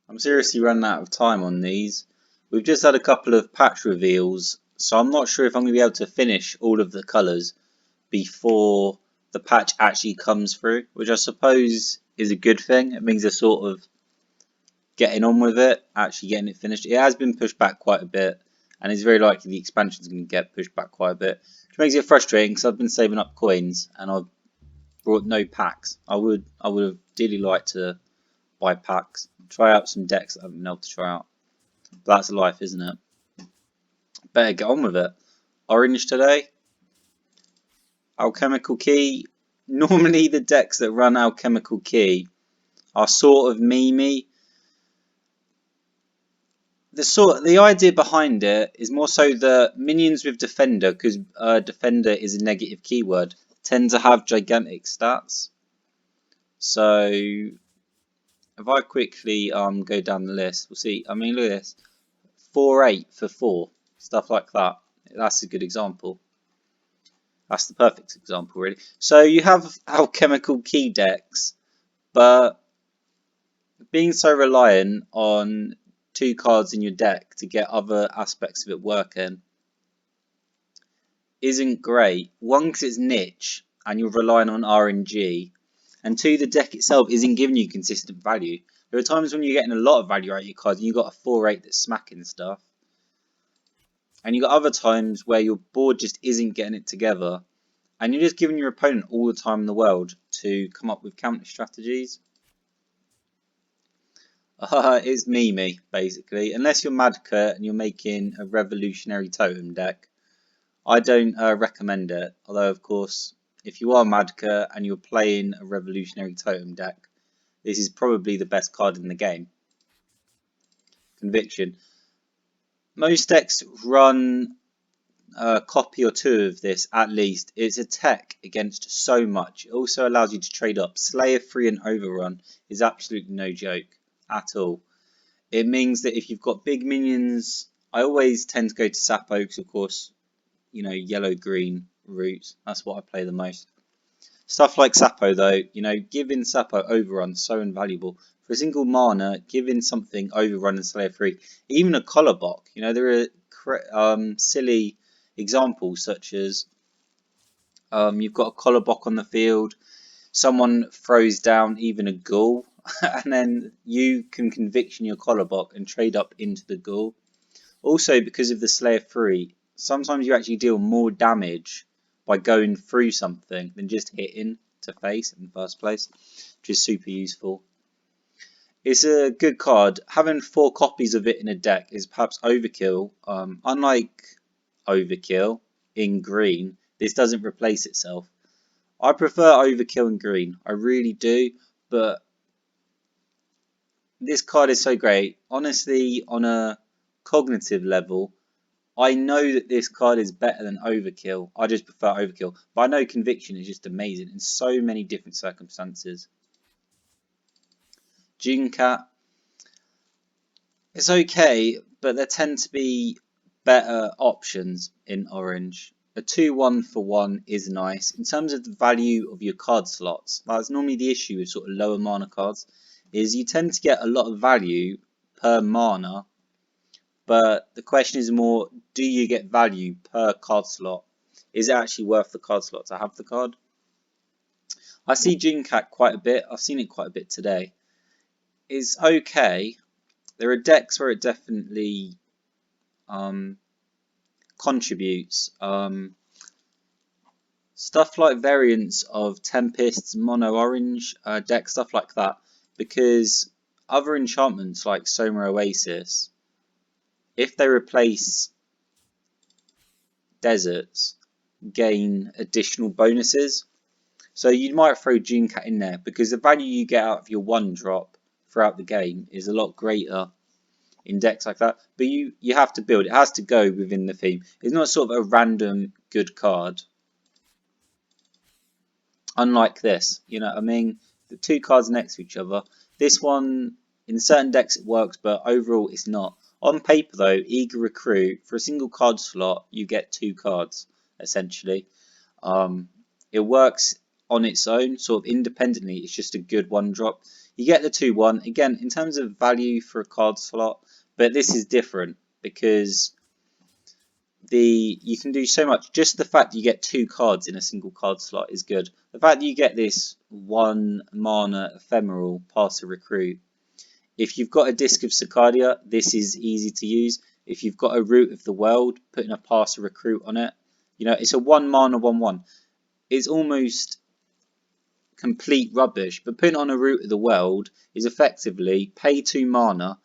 I'm seriously running out of time on these. We've just had a couple of patch reveals, so I'm not sure if I'm going to be able to finish all of the colours before the patch actually comes through, which I suppose is a good thing. It means they're sort of getting on with it, actually getting it finished. It has been pushed back quite a bit, and it's very likely the expansion is going to get pushed back quite a bit, which makes it frustrating because I've been saving up coins and I've brought no packs. I would have dearly liked to buy packs, try out some decks that I haven't been able to try out. But that's life, isn't it? Better get on with it. Orange today. Alchemical Key. Normally the decks that run Alchemical Key are sort of memey. The idea behind it is more so that minions with Defender, because Defender is a negative keyword, tend to have gigantic stats. So if I quickly go down the list, we'll see. I mean, look at this. 4-8 for 4. Stuff like that. That's a good example. That's the perfect example, really. So you have alchemical key decks, but being so reliant on 2 cards in your deck to get other aspects of it working isn't great. One, because it's niche and you're relying on RNG, and 2, the deck itself isn't giving you consistent value. There are times when you're getting a lot of value out of your cards and you've got a 4-8 that's smacking stuff. And you've got other times where your board just isn't getting it together. And you're just giving your opponent all the time in the world to come up with counter strategies. It's memey, basically. Unless you're Madka and you're making a revolutionary totem deck, I don't recommend it. Although, of course, if you are Madka and you're playing a revolutionary totem deck, this is probably the best card in the game. Conviction. Most decks run a copy or 2 of this at least. It's a tech against so much. It also allows you to trade up. Slayer 3 and Overrun is absolutely no joke at all. It means that if you've got big minions, I always tend to go to Sapo because, of course, you know, yellow-green routes. That's what I play the most. Stuff like Sapo, though, you know, giving Sapo Overrun so invaluable. For a single mana, giving something Overrun and Slayer 3, even a Collarbock. You know, there are silly examples such as you've got a Collarbock on the field, someone throws down even a Ghoul, and then you can conviction your Collarbock and trade up into the Ghoul. Also, because of the Slayer 3, sometimes you actually deal more damage by going through something than just hitting to face in the first place, which is super useful. It's a good card. Having 4 copies of it in a deck is perhaps overkill. Unlike Overkill in green, this doesn't replace itself. I prefer Overkill in green. I really do, but this card is so great. Honestly, on a cognitive level, I know that this card is better than Overkill. I just prefer Overkill. But I know Conviction is just amazing in so many different circumstances. Jinkat. It's okay, but there tend to be better options in orange. A 2-1 for 1 is nice. In terms of the value of your card slots, that's normally the issue with sort of lower mana cards, is you tend to get a lot of value per mana, but the question is more, do you get value per card slot? Is it actually worth the card slot to have the card? I see Jinkat quite a bit. I've seen it quite a bit today. It's okay. There are decks where it definitely contributes. Stuff like variants of Tempest's Mono Orange deck, stuff like that. Because other enchantments like Soma Oasis, if they replace deserts, gain additional bonuses. So you might throw Jinkat in there because the value you get out of your 1-drop throughout the game is a lot greater in decks like that. But you have to build. It has to go within the theme. It's not sort of a random good card. Unlike this, you know, I mean, the 2 cards next to each other. This one, in certain decks it works, but overall it's not. On paper though, Eager Recruit, for a single card slot, you get 2 cards, essentially. It works on its own, sort of independently. It's just a good 1-drop. You get the 2/1 again in terms of value for a card slot, but this is different because you can do so much. Just the fact that you get 2 cards in a single card slot is good. The fact that you get this 1 mana ephemeral Pass a Recruit. If you've got a Disc of Cicadia, this is easy to use. If you've got a Root of the World, putting a Pass a Recruit on it, you know, it's a 1 mana 1/1. It's almost complete rubbish, but putting on a Root of the World is effectively pay 2 mana,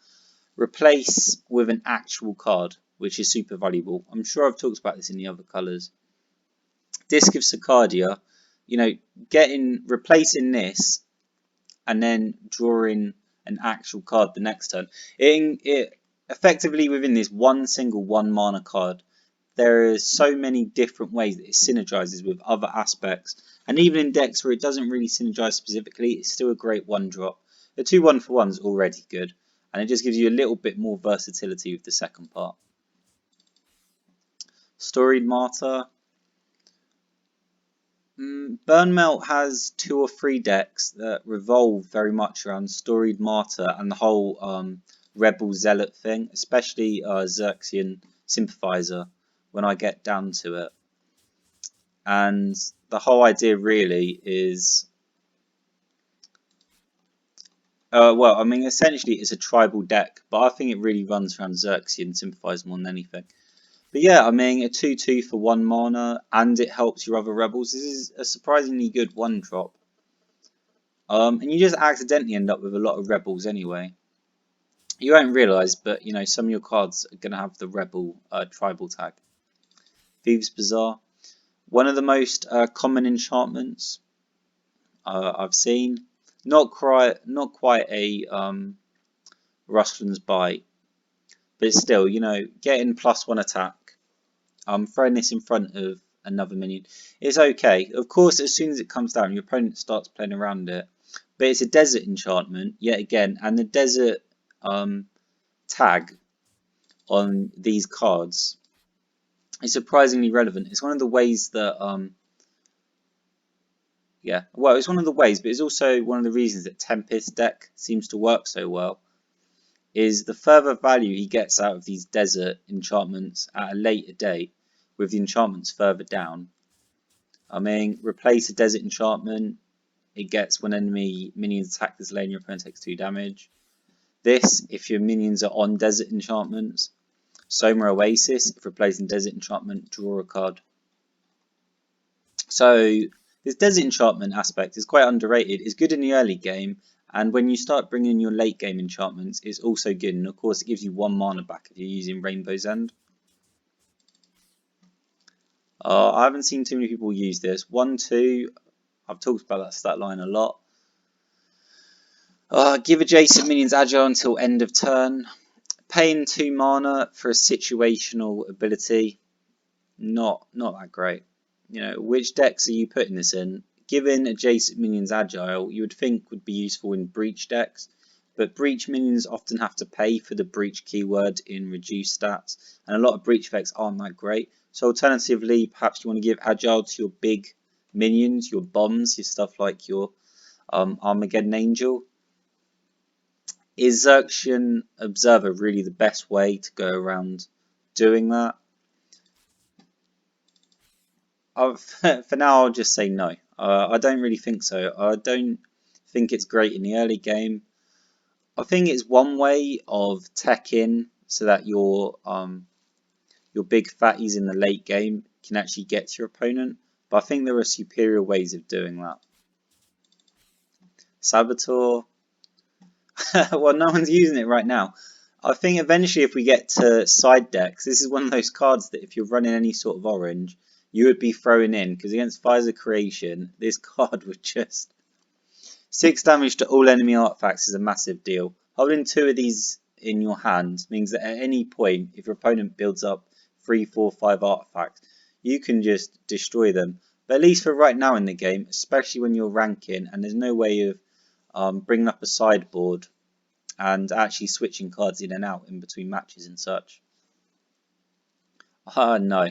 replace with an actual card, which is super valuable. I'm sure I've talked about this in the other colours. Disc of Cicadia, you know, replacing this and then drawing an actual card the next turn. It effectively within this one single 1 mana card, there are so many different ways that it synergizes with other aspects. And even in decks where it doesn't really synergize specifically, it's still a great 1-drop. The 2 1-for-1 is already good, and it just gives you a little bit more versatility with the second part. Storied Martyr. Burnmelt has 2 or 3 decks that revolve very much around Storied Martyr and the whole Rebel Zealot thing, especially Xerxian Sympathizer when I get down to it. And the whole idea really is, well, I mean, essentially it's a tribal deck, but I think it really runs around Xerxian Sympathizer more than anything. But yeah, I mean, a 2/2 for 1 mana, and it helps your other rebels. This is a surprisingly good 1-drop. And you just accidentally end up with a lot of rebels anyway. You won't realise, but you know, some of your cards are going to have the rebel tribal tag. Thieves' Bazaar. One of the most common enchantments I've seen. Not quite a Rustland's Bite, but still, you know, getting +1 attack. Throwing this in front of another minion is okay. Of course, as soon as it comes down, your opponent starts playing around it. But it's a desert enchantment, yet again, and the desert tag on these cards is surprisingly relevant. It's one of the ways that, yeah, well, it's one of the ways, but it's also one of the reasons that Tempest deck seems to work so well. Is the further value he gets out of these desert enchantments at a later date with the enchantments further down. I mean, replace a desert enchantment, it gets when enemy minions attack this lane, your opponent takes 2 damage. This, if your minions are on desert enchantments. Soma Oasis, if replacing desert enchantment, draw a card. So, this desert enchantment aspect is quite underrated. It's good in the early game, and when you start bringing in your late game enchantments, it's also good. And of course, it gives you 1 mana back if you're using Rainbow's End. I haven't seen too many people use this. 1/2, I've talked about that stat line a lot. Give adjacent minions agile until end of turn. Paying 2 mana for a situational ability, not that great. You know, which decks are you putting this in? Given adjacent minions agile, you would think would be useful in breach decks, but breach minions often have to pay for the breach keyword in reduced stats, and a lot of breach effects aren't that great. So alternatively, perhaps you want to give agile to your big minions, your bombs, your stuff like your Armageddon Angel. Is Xerxian Observer really the best way to go around doing that? For now, I'll just say no. I don't really think so. I don't think it's great in the early game. I think it's one way of teching so that your big fatties in the late game can actually get to your opponent. But I think there are superior ways of doing that. Saboteur. Well, no one's using it right now. I think eventually if we get to side decks, this is one of those cards that if you're running any sort of orange, you would be throwing in, because against Pfizer Creation, this card would just... 6 damage to all enemy artifacts is a massive deal. Holding 2 of these in your hand means that at any point, if your opponent builds up 3, 4, 5 artifacts, you can just destroy them. But at least for right now in the game, especially when you're ranking and there's no way of bringing up a sideboard and actually switching cards in and out in between matches and such. No,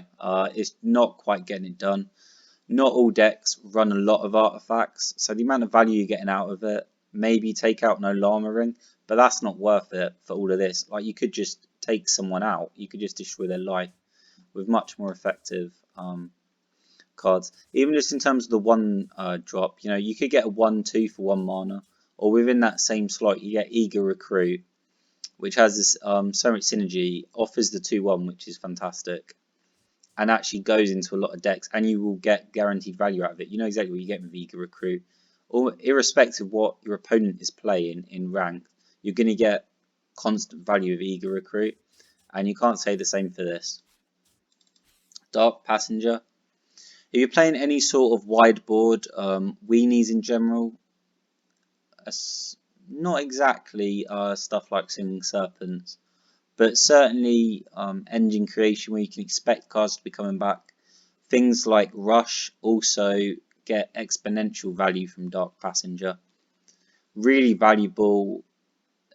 it's not quite getting it done. Not all decks run a lot of artifacts, so the amount of value you're getting out of it maybe take out no llama ring, but that's not worth it for all of this. Like, you could just take someone out, you could just destroy their life with much more effective cards. Even just in terms of the one drop, you know, you could get a 1/2 for 1 mana, or within that same slot you get Eager Recruit, which has this so much synergy, offers the 2/1, which is fantastic, and actually goes into a lot of decks, and you will get guaranteed value out of it. You know exactly what you get with Eager Recruit, or irrespective of what your opponent is playing in rank, you're going to get constant value of Eager Recruit, and you can't say the same for this. Dark Passenger. If you're playing any sort of wide board, weenies in general, not exactly stuff like Singing Serpents, but certainly engine creation where you can expect cards to be coming back. Things like Rush also get exponential value from Dark Passenger. Really valuable.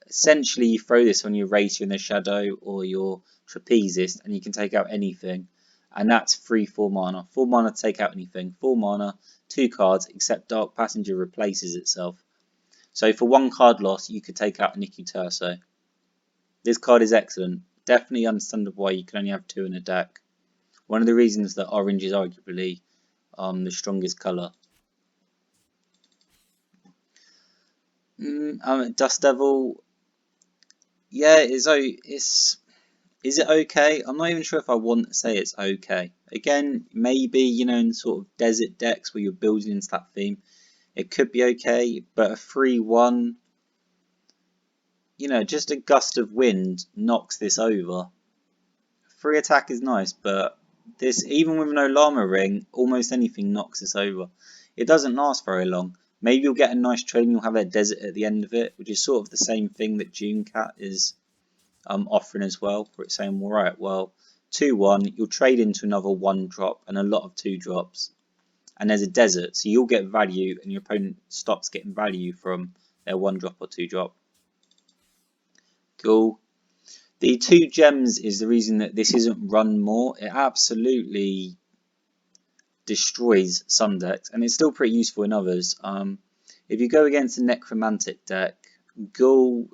Essentially, you throw this on your Racer in the Shadow or your Trapezist, and you can take out anything. And that's free 4 mana. 4 mana to take out anything. 4 mana, 2 cards, except Dark Passenger replaces itself. So for 1 card loss, you could take out a Nikki Turso. This card is excellent. Definitely understandable why you can only have 2 in a deck. One of the reasons that orange is arguably the strongest colour. Dust Devil, yeah, is it okay? I'm not even sure if I want to say it's okay. Again, maybe, you know, in sort of desert decks where you're building into that theme, it could be okay, but a 3/1, you know, just a gust of wind knocks this over. Free attack is nice, but this, even with no llama ring, almost anything knocks this over. It doesn't last very long. Maybe you'll get a nice trade and you'll have a desert at the end of it, which is sort of the same thing that June Cat is offering as well, where it's saying, all right, well, 2/1, you'll trade into another 1 drop and a lot of 2 drops. And there's a desert, so you'll get value and your opponent stops getting value from their 1 drop or 2 drop. Cool. The 2 gems is the reason that this isn't run more. It absolutely destroys some decks, and it's still pretty useful in others. If you go against a Necromantic deck, Ghoul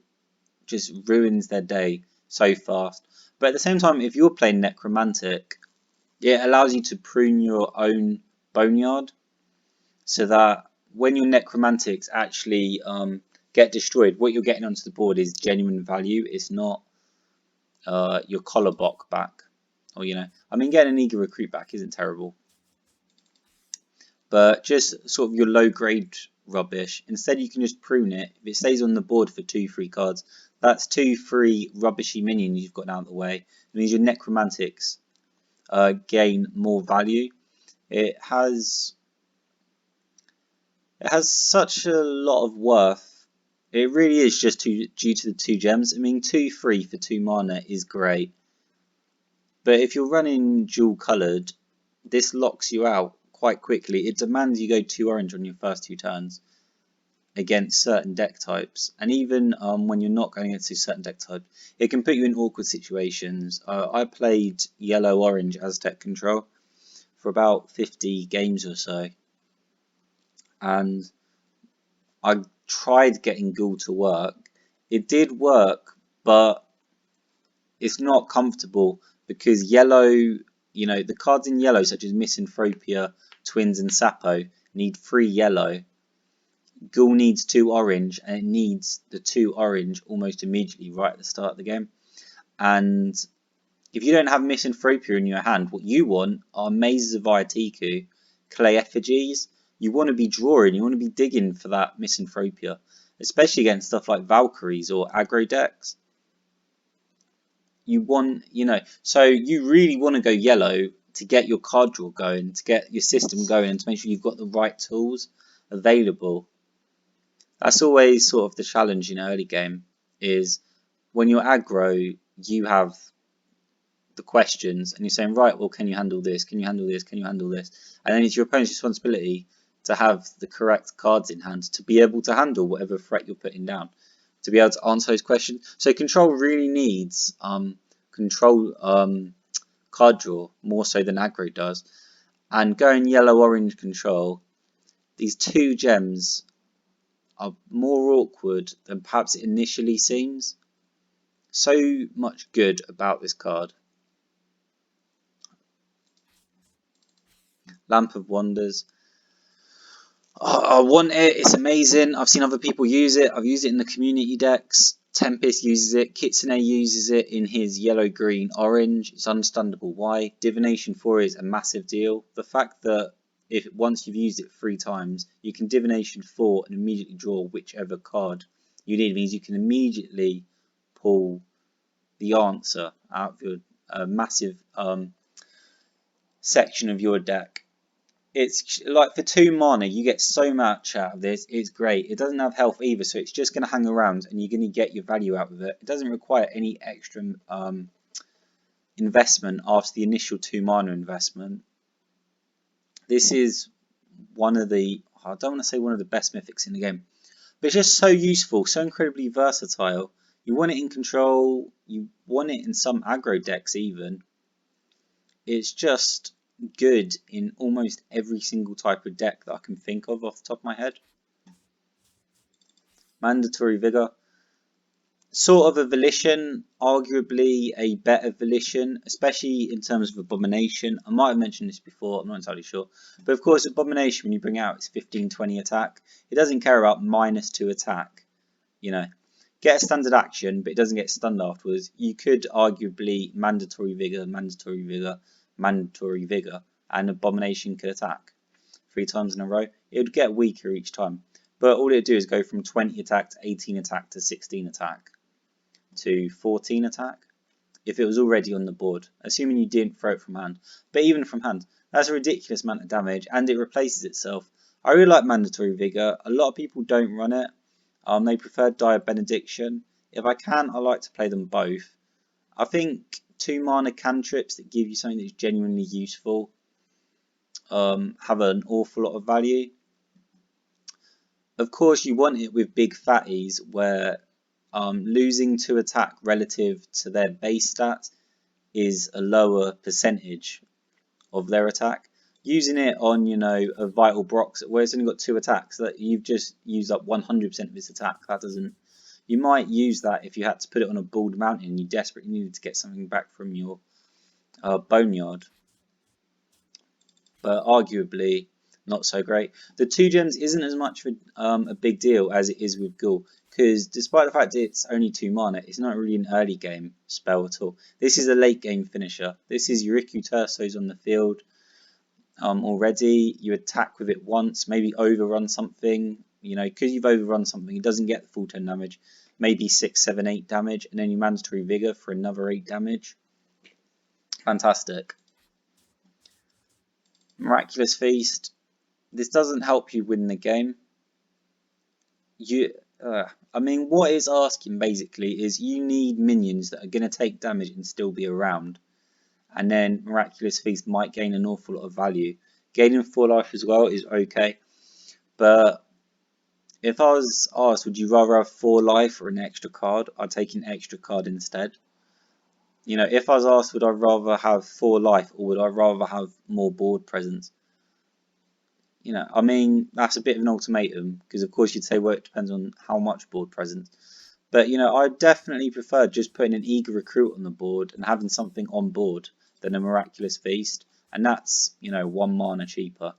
just ruins their day so fast. But at the same time, if you're playing Necromantic, it allows you to prune your own Boneyard, so that when your Necromantics actually get destroyed, what you're getting onto the board is genuine value. It's not your collar block back, or, you know, I mean, getting an Eager Recruit back isn't terrible, but just sort of your low grade rubbish. Instead, you can just prune it. If it stays on the board for 2 free cards, that's 2 free rubbishy minions you've got out of the way. It means your Necromantics gain more value. It has such a lot of worth. It really is just due to the 2 gems. I mean, 2 free for 2 mana is great. But if you're running dual coloured, this locks you out quite quickly. It demands you go 2 orange on your first 2 turns against certain deck types. And even when you're not going against a certain deck type, it can put you in awkward situations. I played yellow-orange Aztec control for about 50 games or so. And I tried getting Ghoul to work. It did work, but it's not comfortable because yellow, you know, the cards in yellow such as Misanthropia, Twins and Sapo need 3 yellow. Ghoul needs 2 orange, and it needs the 2 orange almost immediately right at the start of the game. And if you don't have Misanthropia in your hand, what you want are Mazes of Iatiku, Clay Effigies. You want to be drawing, you want to be digging for that Misanthropia, especially against stuff like Valkyries or aggro decks. You want, you know, so you really want to go yellow to get your card draw going, to get your system going, and to make sure you've got the right tools available. That's always sort of the challenge in early game, is when you're aggro, you have the questions and you're saying, right, well, can you handle this? Can you handle this? Can you handle this? And then it's your opponent's responsibility to have the correct cards in hand to be able to handle whatever threat you're putting down, to be able to answer those questions. So control really needs card draw more so than aggro does. And going yellow-orange control, these 2 gems are more awkward than perhaps it initially seems. So much good about this card. Lamp of Wonders. I want it. It's amazing. I've seen other people use it. I've used it in the community decks. Tempest uses it. Kitsune uses it in his yellow, green, orange. It's understandable why. Divination 4 is a massive deal. The fact that if once you've used it 3 times, you can Divination 4 and immediately draw whichever card you need means you can immediately pull the answer out of your massive section of your deck. It's like for 2 mana, you get so much out of this. It's great. It doesn't have health either, so it's just going to hang around and you're going to get your value out of it. It doesn't require any extra investment after the initial 2 mana investment. This is one of the, I don't want to say one of the best mythics in the game, but it's just so useful, so incredibly versatile. You want it in control, you want it in some aggro decks even. It's just good in almost every single type of deck that I can think of off the top of my head. Mandatory Vigor. Sort of a Volition, arguably a better Volition, especially in terms of Abomination. I might have mentioned this before, I'm not entirely sure. But of course, Abomination, when you bring out, it's 15-20 attack. It doesn't care about -2 attack. You know, get a standard action, but it doesn't get stunned afterwards. You could arguably Mandatory Vigor, Mandatory Vigor, Mandatory Vigor, and Abomination could attack 3 times in a row. It would get weaker each time. But all it would do is go from 20 attack to 18 attack to 16 attack to 14 attack if it was already on the board, assuming you didn't throw it from hand. But even from hand, that's a ridiculous amount of damage and it replaces itself. I really like Mandatory Vigor. A lot of people don't run it. They prefer Dire Benediction. If I can, I like to play them both. I think 2 mana cantrips that give you something that's genuinely useful have an awful lot of value. Of course, you want it with big fatties where losing 2 attack relative to their base stat is a lower percentage of their attack. Using it on, you know, a Vital Brox where it's only got 2 attacks, that you've just used up 100% of its attack. That doesn't. You might use that if you had to put it on a Bald Mountain and you desperately needed to get something back from your Boneyard. But arguably not so great. The 2 gems isn't as much of a big deal as it is with Ghoul, because despite the fact it's only 2 mana, it's not really an early game spell at all. This is a late game finisher. This is Yuriku Terso's on the field already. You attack with it once, maybe overrun something, you know, because you've overrun something, it doesn't get the full 10 damage, maybe 6, 7, 8 damage, and then you Mandatory Vigor for another 8 damage. Fantastic. Miraculous Feast. This doesn't help you win the game. I mean, what it's asking basically is you need minions that are going to take damage and still be around. And then Miraculous Feast might gain an awful lot of value. Gaining 4 life as well is okay. But if I was asked, would you rather have 4 life or an extra card? I'd take an extra card instead. You know, if I was asked, would I rather have 4 life or would I rather have more board presence? You know, I mean, that's a bit of an ultimatum because, of course, you'd say, well, it depends on how much board presence. But, you know, I definitely prefer just putting an Eager Recruit on the board and having something on board than a Miraculous Feast. And that's, you know, 1 mana cheaper.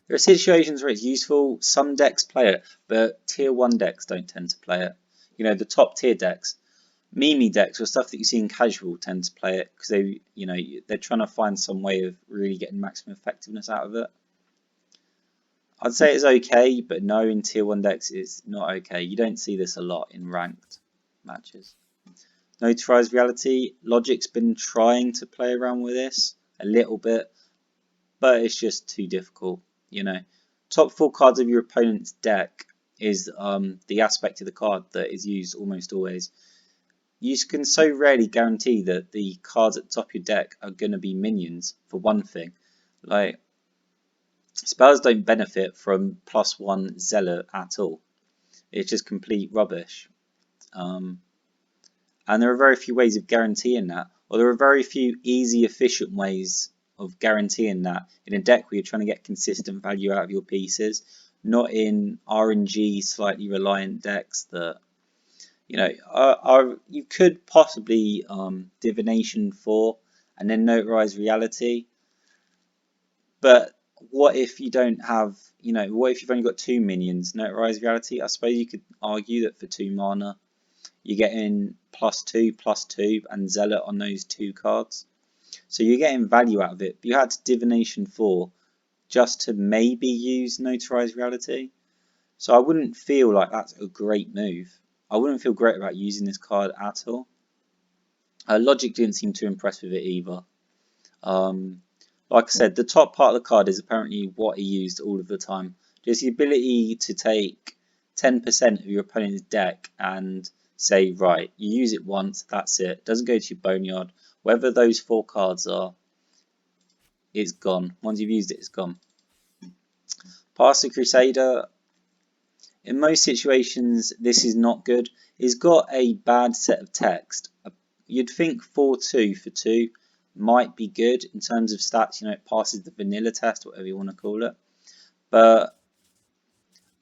There are situations where it's useful. Some decks play it, but tier 1 decks don't tend to play it. You know, the top tier decks, meme decks or stuff that you see in casual tend to play it because they, you know, they're trying to find some way of really getting maximum effectiveness out of it. I'd say it's okay, but no, in tier 1 decks it's not okay. You don't see this a lot in ranked matches. Notarized Reality. Logic's been trying to play around with this a little bit, but it's just too difficult. You know, top 4 cards of your opponent's deck is the aspect of the card that is used almost always. You can so rarely guarantee that the cards at the top of your deck are going to be minions, for one thing. Like, spells don't benefit from +1 Zealot at all. It's just complete rubbish. And there are very few ways of guaranteeing that. Or there are very few easy, efficient ways of guaranteeing that in a deck where you're trying to get consistent value out of your pieces. not in RNG slightly reliant decks that, you know, are you could possibly Divination 4 and then Notarize Reality, but what if you don't have, you know, what if you've only got 2 minions? Notarize Reality, I suppose you could argue that for 2 mana, you're getting +2/+2 and Zealot on those 2 cards. So you're getting value out of it. But you had Divination 4 just to maybe use Notarize Reality. So I wouldn't feel like that's a great move. I wouldn't feel great about using this card at all. Logic didn't seem too impressed with it either. Like I said, the top part of the card is apparently what he used all of the time. Just the ability to take 10% of your opponent's deck and say, right, you use it once, that's it. Doesn't go to your boneyard. Whether those 4 cards are, it's gone. Once you've used it, it's gone. Passer Crusader, in most situations, this is not good. It's got a bad set of text. You'd think 4/2 for 2 might be good in terms of stats. You know, it passes the vanilla test, whatever you want to call it. But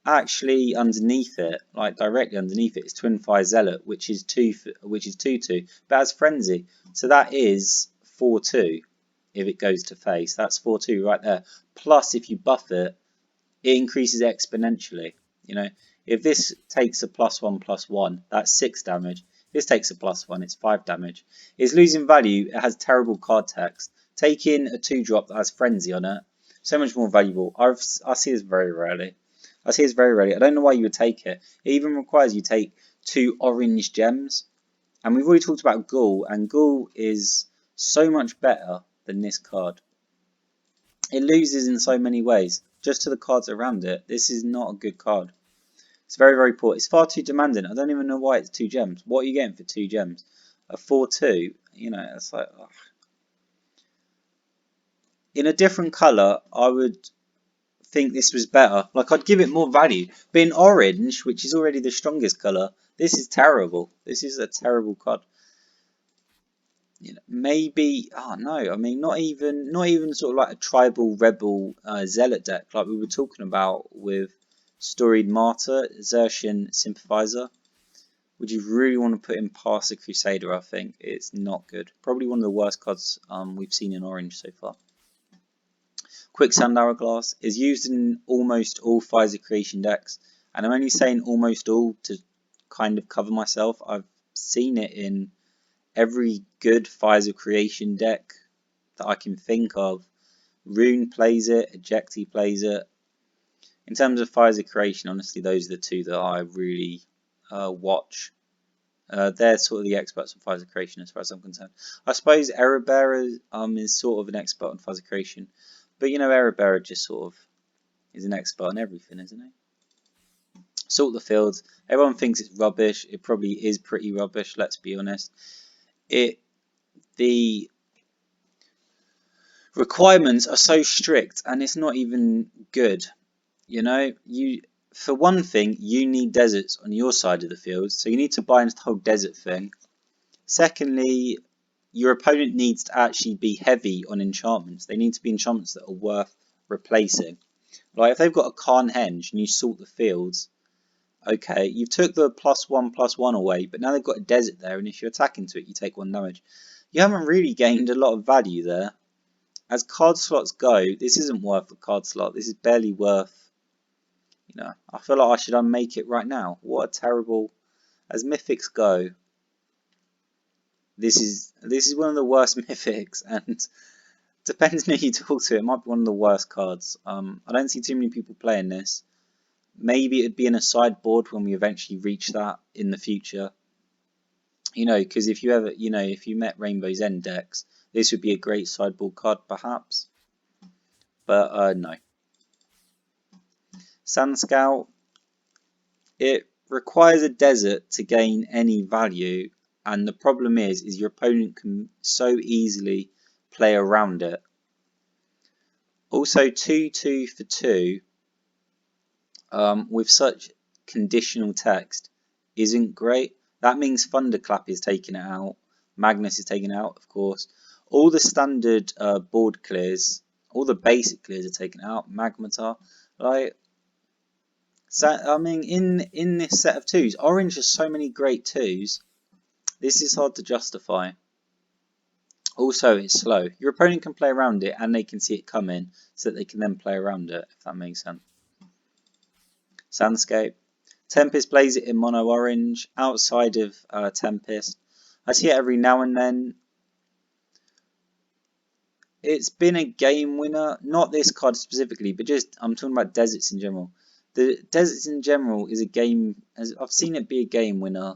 actually, underneath it, like directly underneath it, is Twin Fire Zealot, which is 2/2, but has Frenzy. So that is 4/2 if it goes to face. That's 4/2 right there. Plus, if you buff it, it increases exponentially. You know, if this takes a +1/+1, that's 6 damage. If this takes a +1, it's 5 damage. It's losing value. It has terrible card text. Taking a 2-drop that has Frenzy on it, so much more valuable. I see this very rarely. I see this very rarely. I don't know why you would take it. It even requires you take 2 orange gems. And we've already talked about Ghoul, and Ghoul is so much better than this card. It loses in so many ways, just to the cards around it. This is not a good card. It's very, very poor. It's far too demanding. I don't even know why it's 2 gems. What are you getting for 2 gems? A 4/2, you know, it's like, ugh. In a different colour, I would think this was better. Like, I'd give it more value. But in orange, which is already the strongest colour, this is terrible. This is a terrible card. You know, maybe, oh no, I mean, not even sort of like a tribal rebel zealot deck like we were talking about with Storied Martyr, Xerxian Sympathizer. Would you really want to put in Passer Crusader? I think it's not good. Probably one of the worst cards we've seen in orange so far. Quicksand Hourglass is used in almost all Pfizer creation decks, and I'm only saying almost all to kind of cover myself. I've seen it in every good Pfizer creation deck that I can think of. Rune plays it, Ejecti plays it. In terms of Pfizer creation, honestly, those are the 2 that I really watch. They're sort of the experts on Pfizer creation as far as I'm concerned. I suppose Error Bearer is sort of an expert on Pfizer creation, but you know, Error Bearer just sort of is an expert on everything, isn't he? Salt the Fields. Everyone thinks it's rubbish. It probably is pretty rubbish, let's be honest. The requirements are so strict and it's not even good. You know, for one thing, you need deserts on your side of the field, so you need to buy into the whole desert thing. Secondly, your opponent needs to actually be heavy on enchantments. They need to be enchantments that are worth replacing. Like if they've got a Khan Henge and you salt the fields, okay, you've took the +1/+1 away, but now they've got a desert there, and if you attack into it, you take 1 damage. You haven't really gained a lot of value there. As card slots go, this isn't worth a card slot. This is barely worth, you know, I feel like I should unmake it right now. What a terrible, as mythics go, this is one of the worst mythics, and depending on who you talk to, it might be one of the worst cards. I don't see too many people playing this. Maybe it'd be in a sideboard when we eventually reach that in the future. You know, because if you ever, you know, if you met Rainbow's End decks, this would be a great sideboard card perhaps. But no. Sand Scout, it requires a desert to gain any value, and the problem is your opponent can so easily play around it. Also, 2/2 for 2 with such conditional text isn't great. That means Thunderclap is taking it out, Magnus is taken out, of course. All the standard board clears, all the basic clears are taken out, Magmatar. Like, So, I mean, in this set of twos, orange has so many great twos. This is hard to justify. Also, it's slow. Your opponent can play around it, and they can see it coming, so that they can then play around it, if that makes sense. Sandscape. Tempest plays it in mono orange. Outside of Tempest, I see it every now and then. It's been a game winner, not this card specifically, but just I'm talking about deserts in general. The deserts in general is a game, as I've seen it be a game winner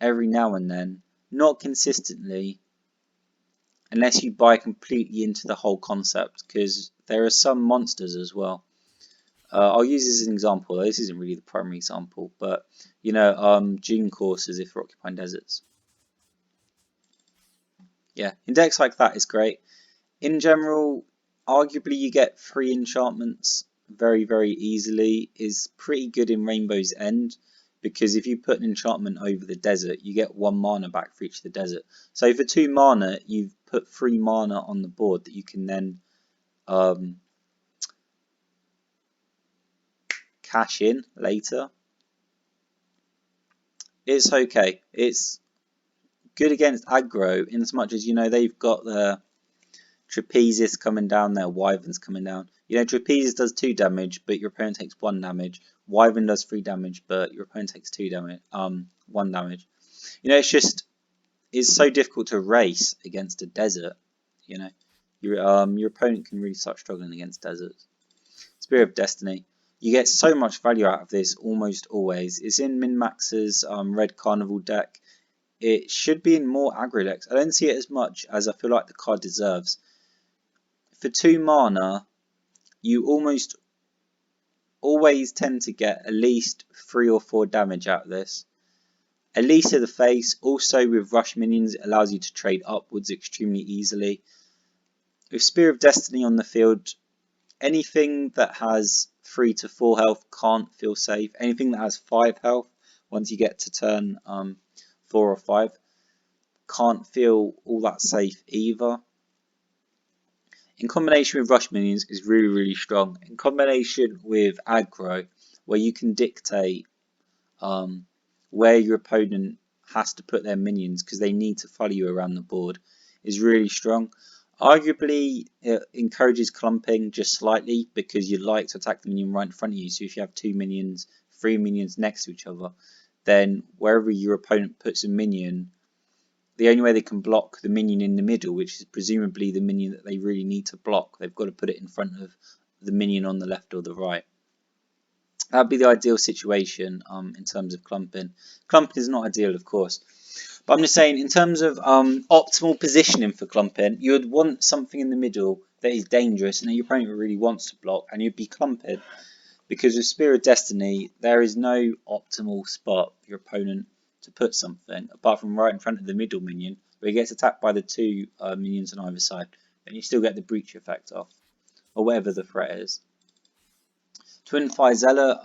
every now and then, not consistently, unless you buy completely into the whole concept, because there are some monsters as well. I'll use this as an example. This isn't really the primary example, but you know, Dune courses if you're occupying deserts. Yeah, in decks like that is great. In general, arguably you get 3 enchantments very easily. Is pretty good in Rainbow's End, because if you put an enchantment over the desert, you get 1 mana back for each of the desert. So for 2 mana, you've put 3 mana on the board that you can then cash in later. It's okay. It's good against aggro in as much as, you know, they've got the Trapezis coming down there, Wyvern's coming down. You know, Trapezis does 2 damage, but your opponent takes 1 damage. Wyvern does 3 damage, but your opponent takes 2 damage, 1 damage. You know, it's so difficult to race against a desert. You know, your opponent can really start struggling against deserts. Spear of Destiny. You get so much value out of this almost always. It's in Min-Max's Red Carnival deck. It should be in more aggro decks. I don't see it as much as I feel like the card deserves. For 2 mana, you almost always tend to get at least 3 or 4 damage out of this. At least to the face. Also with rush minions, it allows you to trade upwards extremely easily. With Spear of Destiny on the field, anything that has 3 to 4 health can't feel safe. Anything that has 5 health, once you get to turn 4 or 5, can't feel all that safe either. In combination with rush minions is really strong. In combination with aggro, where you can dictate where your opponent has to put their minions because they need to follow you around the board, is really strong. Arguably, it encourages clumping just slightly because you like to attack the minion right in front of you. So if you have 2 minions, 3 minions next to each other, then wherever your opponent puts a minion, the only way they can block the minion in the middle, which is presumably the minion that they really need to block, they've got to put it in front of the minion on the left or the right. That would be the ideal situation in terms of clumping. Clumping is not ideal, of course. But I'm just saying, in terms of optimal positioning for clumping, you would want something in the middle that is dangerous and that your opponent really wants to block, and you'd be clumping. Because with Spear of Destiny, there is no optimal spot for your opponent to put something, apart from right in front of the middle minion, where he gets attacked by the 2 minions on either side, and you still get the breach effect off, or whatever the threat is. Twin Fire Zealot,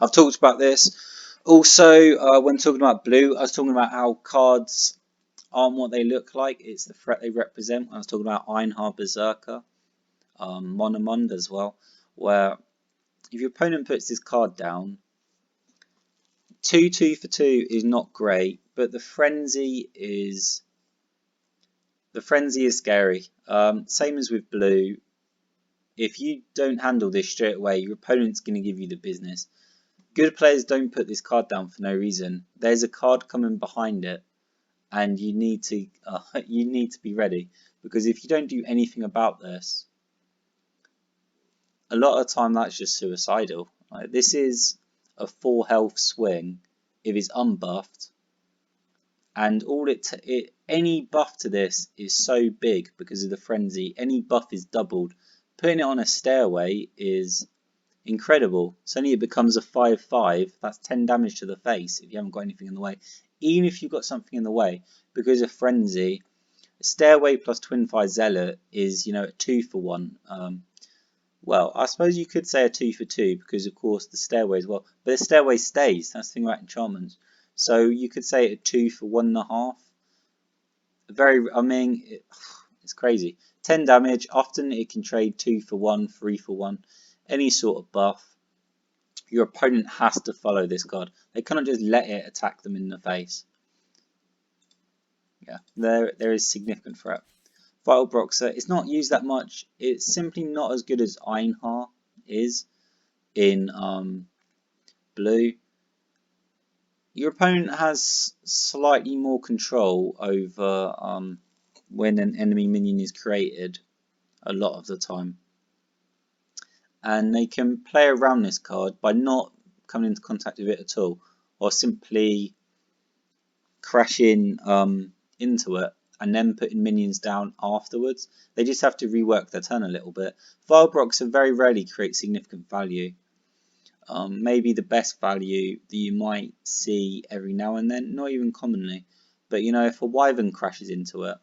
I've talked about this. Also, when talking about blue, I was talking about how cards aren't what they look like, it's the threat they represent. I was talking about Einhar Berserker, Monomond as well, where if your opponent puts this card down, 2 for 2 is not great, but the frenzy is scary. Same as with blue. If you don't handle this straight away, your opponent's going to give you the business. Good players don't put this card down for no reason. There's a card coming behind it, and you need to be ready, because if you don't do anything about this, a lot of the time that's just suicidal. Like, this is a 4 health swing if it's unbuffed, and any buff to this is so big because of the frenzy. Any buff is doubled. Putting it on a stairway is incredible. Suddenly it becomes a 5/5. That's 10 damage to the face if you haven't got anything in the way. Even if you've got something in the way, because of frenzy, stairway plus Twin Fire Zealot is, you know, a 2 for 1. Well, I suppose you could say a 2 for 2 because, of course, the stairway as well. But the stairway stays. That's the thing about enchantments. So you could say a 2 for 1.5. It's crazy. 10 damage. Often it can trade 2 for 1, 3 for 1, any sort of buff. your opponent has to follow this card. They cannot just let it attack them in the face. Yeah, there is significant threat. Vital Broxer, it's not used that much. It's simply not as good as Einhar is in blue. Your opponent has slightly more control over when an enemy minion is created a lot of the time. And they can play around this card by not coming into contact with it at all, or simply crashing into it and then putting minions down afterwards. They just have to rework their turn a little bit. Vilebroxer very rarely creates significant value. Maybe the best value that you might see every now and then, not even commonly. But you know, if a Wyvern crashes into it,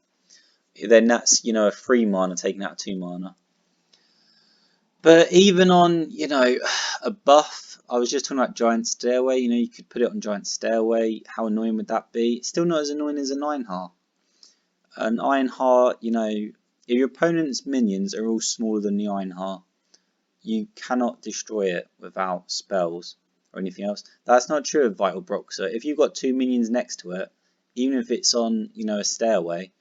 then that's, you know, a 3 mana taking out 2 mana. But even on, you know, a buff, I was just talking about Giant Stairway, you know, you could put it on Giant Stairway. How annoying would that be? It's still not as annoying as an Ironheart. An Ironheart, you know, if your opponent's minions are all smaller than the Ironheart, you cannot destroy it without spells or anything else. That's not true of Vital Broxer. If you've got 2 minions next to it, even if it's on, you know, a stairway,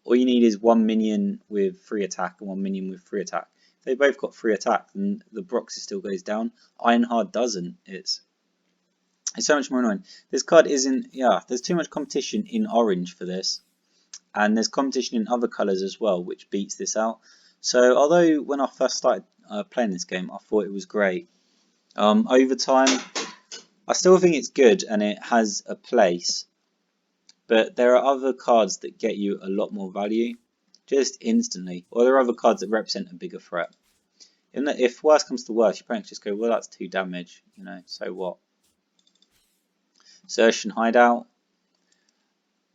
all you need is 1 minion with 3 attack and 1 minion with 3 attack. If they both got 3 attack, then the Broxer still goes down. Ironheart doesn't. It's so much more annoying. This card isn't, yeah, there's too much competition in orange for this. And there's competition in other colours as well, which beats this out. So although when I first started playing this game, I thought it was great. Over time, I still think it's good and it has a place. But there are other cards that get you a lot more value, just instantly. Or there are other cards that represent a bigger threat. If worst comes to worst, you probably just go, well, that's 2 damage, you know, so what? Insertion Hideout.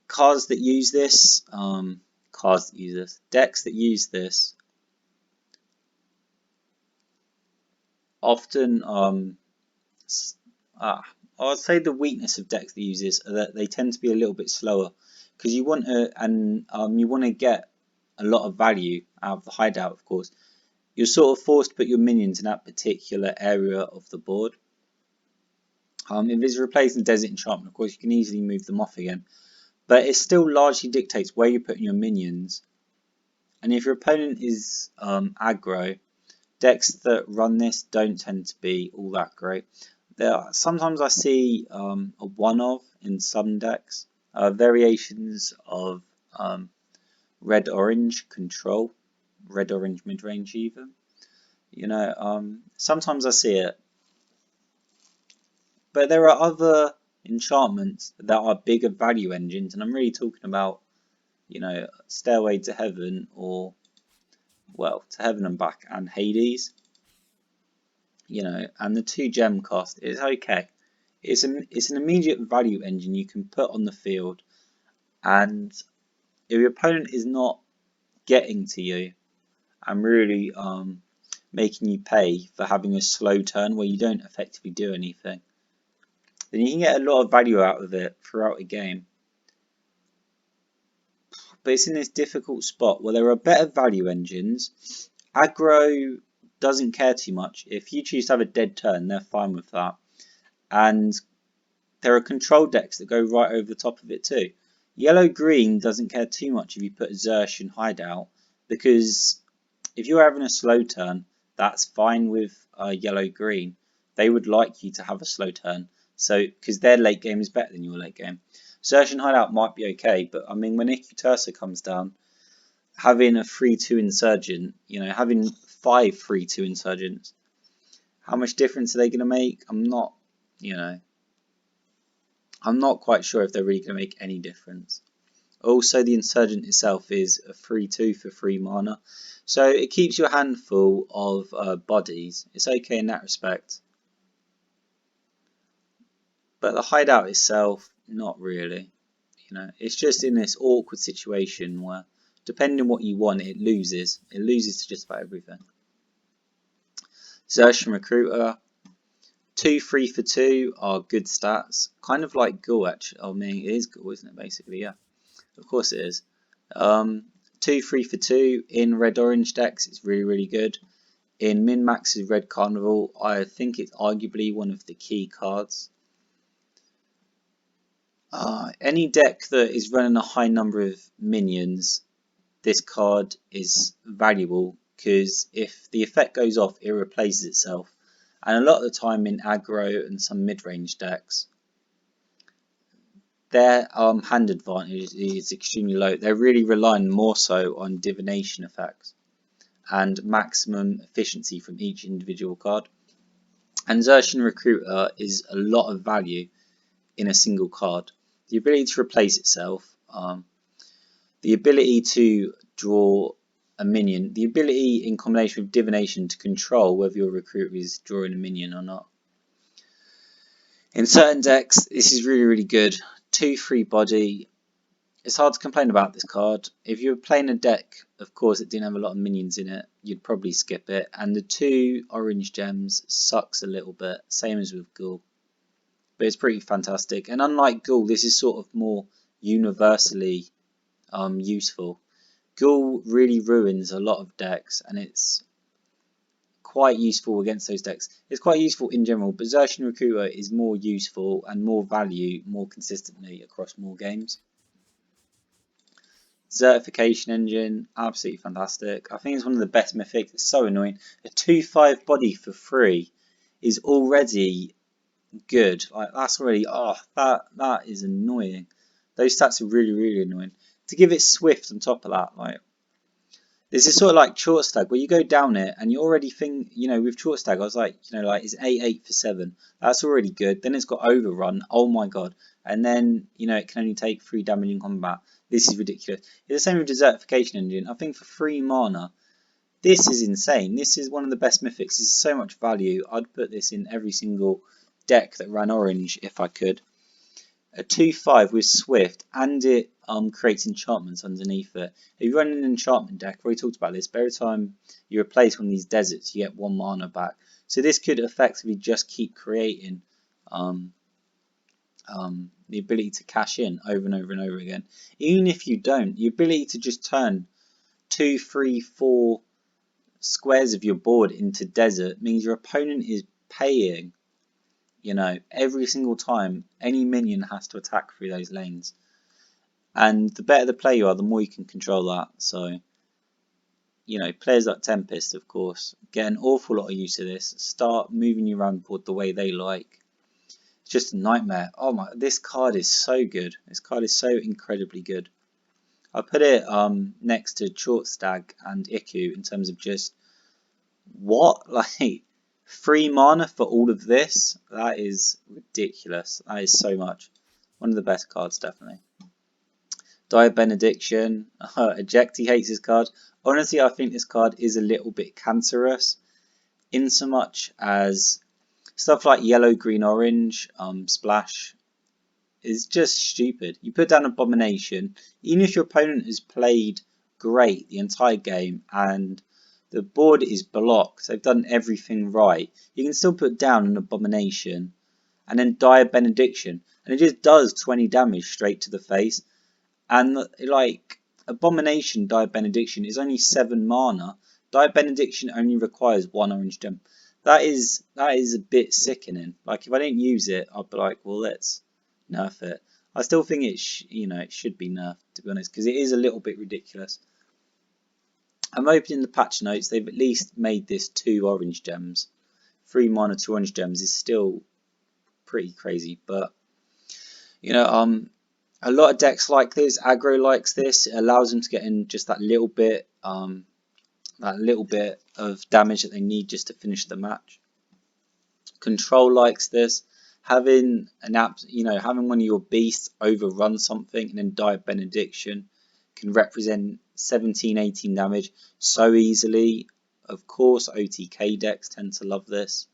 Decks that use this, often, I would say the weakness of decks that use this are that they tend to be a little bit slower, because you want to get a lot of value out of the hideout. Of course, you're sort of forced to put your minions in that particular area of the board. If it's replacing Desert Enchantment, of course, you can easily move them off again. But it still largely dictates where you're putting your minions. And if your opponent is aggro, decks that run this don't tend to be all that great. Sometimes I see a one-of in some decks, variations of red-orange control, red-orange mid-range even. You know, sometimes I see it. But there are other enchantments that are bigger value engines, and I'm really talking about, you know, Stairway to Heaven, or, well, to Heaven and Back, and Hades. You know, and the 2 gem cost is okay. It's an immediate value engine you can put on the field, and if your opponent is not getting to you and really making you pay for having a slow turn where you don't effectively do anything, then you can get a lot of value out of it throughout a game. But it's in this difficult spot where there are better value engines. Aggro doesn't care too much. If you choose to have a dead turn, they're fine with that. And there are control decks that go right over the top of it too. Yellow-green doesn't care too much if you put Zersh in hideout, because if you're having a slow turn, that's fine with yellow-green. They would like you to have a slow turn, so because their late game is better than your late game. Zersh in hideout might be okay, but I mean, when Ikutursa comes down, having a 3-2 insurgent, you know, having 5 3-2 insurgents, how much difference are they going to make? I'm not quite sure if they're really going to make any difference. Also, the insurgent itself is a 3-2 for 3 mana, so it keeps you a handful of bodies. It's okay in that respect. But the hideout itself, not really. You know, it's just in this awkward situation where, depending on what you want, it loses. It loses to just about everything. Zersh and Recruiter. 2 3 for 2 are good stats. Kind of like Ghoul, actually. I mean, it is Ghoul, isn't it, basically? Yeah. Of course it is. 2 3 for 2 in red-orange decks. It's really, really good. In Min-Max's Red Carnival, I think it's arguably one of the key cards. Any deck that is running a high number of minions, this card is valuable because if the effect goes off, it replaces itself. And a lot of the time in aggro and some mid-range decks, their hand advantage is extremely low. They're really relying more so on divination effects and maximum efficiency from each individual card. And Xerxian Recruiter is a lot of value in a single card. The ability to replace itself, the ability to draw a minion, the ability in combination with divination to control whether your recruiter is drawing a minion or not. In certain decks, this is really good. 2/3 body. It's hard to complain about this card. If you were playing a deck, of course, it didn't have a lot of minions in it, you'd probably skip it. And the 2 orange gems sucks a little bit, same as with Ghoul. But it's pretty fantastic. And unlike Ghoul, this is sort of more universally useful. Ghoul really ruins a lot of decks, and it's quite useful against those decks. It's quite useful in general, but Xerxian Recruiter is more useful and more value more consistently across more games. Certification engine, absolutely fantastic. I think it's one of the best mythics. It's so annoying. A 2/5 body for free is already good. Like that's already that is annoying. Those stats are really annoying. To give it swift on top of that, like this is sort of like short stag where you go down it and you already think, with short stag I was like, like it's 8/8 for 7. That's already good. Then it's got overrun. Oh my god. And then, it can only take 3 damage in combat. This is ridiculous. It's the same with Desertification Engine. I think for 3 mana, this is insane. This is one of the best mythics. It's so much value. I'd put this in every single deck that ran orange if I could. A 2/5 with Swift, and it creates enchantments underneath it. If you run an enchantment deck, I've already talked about this, but every time you replace one of these deserts, you get 1 mana back. So this could effectively just keep creating the ability to cash in over and over again. Even if you don't, the ability to just turn 2, 3, 4 squares of your board into desert means your opponent is paying, every single time any minion has to attack through those lanes. And the better the player you are, the more you can control that. So, players like Tempest, of course, get an awful lot of use of this. Start moving you around board the way they like. It's just a nightmare. Oh my, this card is so good. This card is so incredibly good. I put it next to Short Stag and Iku in terms of just what? Like 3 mana for all of this? That is ridiculous. That is so much. One of the best cards, definitely. Dire Benediction. Ejecti hates this card. Honestly, I think this card is a little bit cancerous in so much as stuff like yellow, green, orange, splash is just stupid. You put down Abomination, even if your opponent has played great the entire game and the board is blocked, they've done everything right, you can still put down an Abomination and then Dire Benediction, and it just does 20 damage straight to the face. And like Abomination Dire Benediction is only 7 mana. Dire Benediction only requires 1 orange gem. That is a bit sickening. Like if I didn't use it, I'd be like, well, let's nerf it. I still think it should be nerfed, to be honest, because it is a little bit ridiculous. I'm opening the patch notes. They've at least made this 2 orange gems. 3 mana, 2 orange gems is still pretty crazy, but a lot of decks like this. Aggro likes this. It allows them to get in just that little bit of damage that they need just to finish the match. Control likes this. Having having one of your beasts overrun something and then Dire Benediction can represent 17, 18 damage so easily. Of course, OTK decks tend to love this.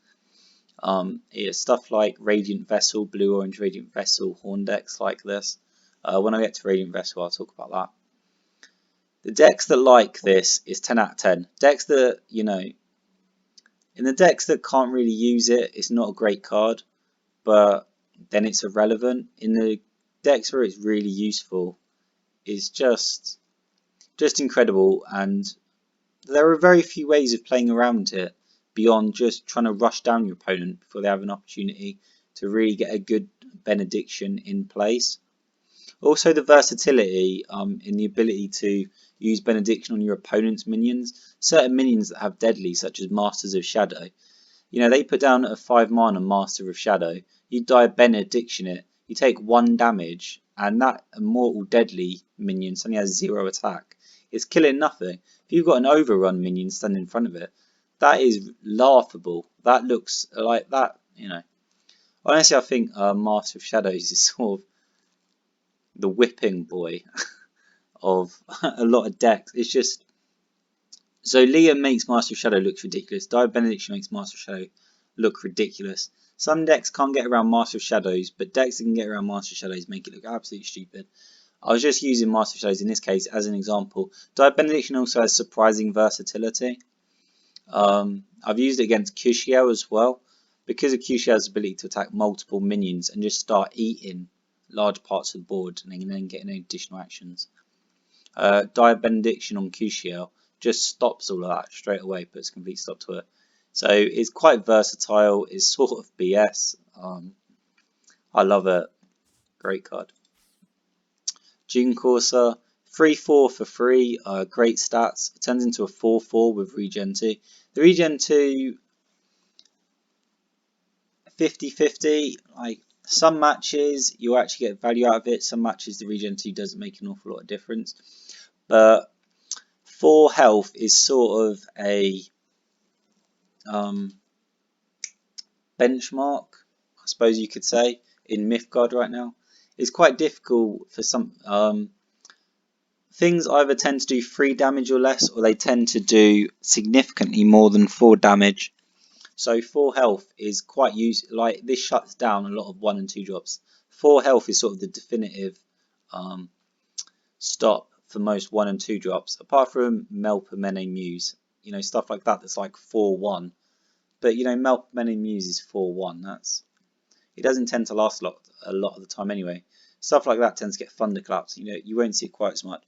Stuff like Radiant Vessel, Blue Orange Radiant Vessel, Horn decks like this. When I get to Radiant Vessel, I'll talk about that. The decks that like this is 10 out of 10. Decks that, in the decks that can't really use it, it's not a great card, but then it's irrelevant. In the decks where it's really useful, it's just incredible, and there are very few ways of playing around it beyond just trying to rush down your opponent before they have an opportunity to really get a good benediction in place. Also, the versatility in the ability to use benediction on your opponent's minions. Certain minions that have deadly, such as Masters of Shadow, they put down a 5 mana Master of Shadow. You die benediction it. You take 1 damage, and that immortal deadly minion suddenly has 0 attack. It's killing nothing. If you've got an overrun minion standing in front of it, that is laughable. That looks like that. Honestly, I think Master of Shadows is sort of the whipping boy of a lot of decks. It's just so Liam makes Master of Shadow look ridiculous. Dire Benediction makes Master of Shadow look ridiculous. Some decks can't get around Master of Shadows, but decks that can get around Master of Shadows make it look absolutely stupid. I was just using Master of Shadows in this case as an example. Dire Benediction also has surprising versatility. I've used it against Kushiel as well, because of Kushiel's ability to attack multiple minions and just start eating large parts of the board and then getting additional actions. Dire Benediction on Kushiel just stops all of that straight away, puts a complete stop to it. So it's quite versatile, it's sort of BS. I love it. Great card. June Corsair, 3/4 for free, great stats. It turns into a 4/4 with Regen 2. The Regen 2, 50-50, like some matches you actually get value out of it, some matches the Regen 2 doesn't make an awful lot of difference. But 4 health is sort of a benchmark, I suppose you could say, in Mythgard right now. It's quite difficult for some things either tend to do 3 damage or less, or they tend to do significantly more than 4 damage. So 4 health is quite useful. Like this shuts down a lot of 1 and 2 drops. 4 health is sort of the definitive stop for most 1 and 2 drops, apart from Melpomene Muse, stuff like that that's like 4/1. But Melpomene Muse is 4/1. It doesn't tend to last a lot of the time anyway. Stuff like that tends to get thunderclaps. You won't see it quite as much.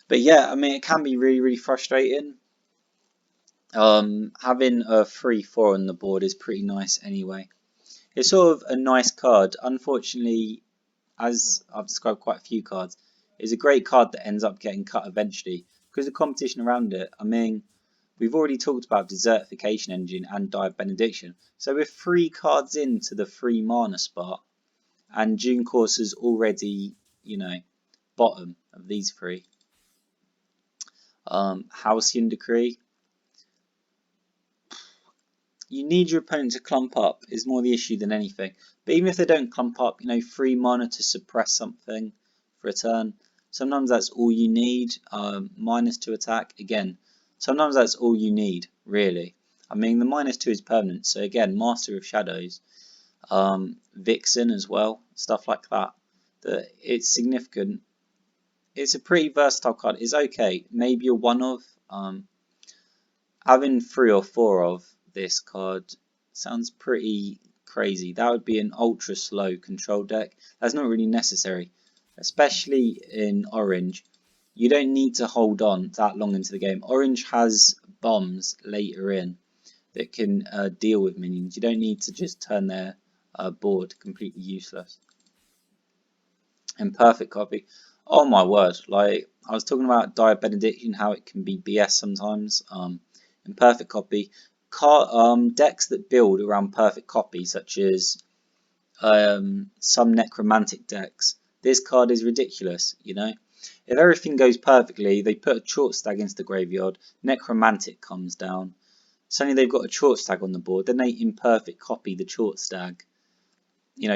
But yeah, I mean, it can be really, really frustrating. Having a 3/4 on the board is pretty nice anyway. It's sort of a nice card. Unfortunately, as I've described quite a few cards, it's a great card that ends up getting cut eventually because the competition around it. I mean, we've already talked about Desertification Engine and Dire Benediction. So we're 3 cards into the 3 mana spot, and June Courser's already, bottom of these 3. Halcyon Decree. You need your opponent to clump up is more the issue than anything. But even if they don't clump up, 3 mana to suppress something for a turn. Sometimes that's all you need. -2 attack. Again, sometimes that's all you need, really. I mean, the -2 is permanent. So again, Master of Shadows, Vixen as well, stuff like that. It's significant. It's a pretty versatile card. It's okay. Maybe a one of. Having 3 or 4 of this card sounds pretty crazy. That would be an ultra slow control deck. That's not really necessary, especially in orange. You don't need to hold on that long into the game. Orange has bombs later in that can deal with minions. You don't need to just turn their board completely useless. And perfect copy. Oh my word, like I was talking about Dire Benediction, how it can be BS sometimes. In perfect copy, decks that build around perfect copy, such as some necromantic decks, this card is ridiculous. If everything goes perfectly, they put a short stag into the graveyard, necromantic comes down, suddenly they've got a short stag on the board, then they imperfect copy the short stag.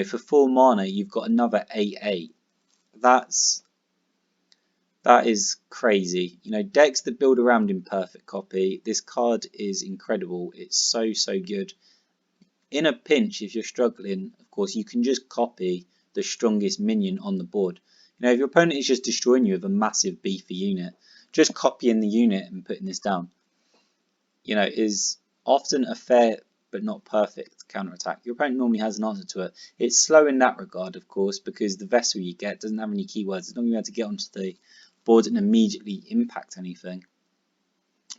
For 4 mana you've got another 8/8. That is crazy. Decks that build around imperfect copy, this card is incredible. It's so, so good. In a pinch, if you're struggling, of course, you can just copy the strongest minion on the board. If your opponent is just destroying you with a massive beefy unit, just copying the unit and putting this down, is often a fair but not perfect counterattack. Your opponent normally has an answer to it. It's slow in that regard, of course, because the vessel you get doesn't have any keywords. It's not going to be able to get onto the board and immediately impact anything.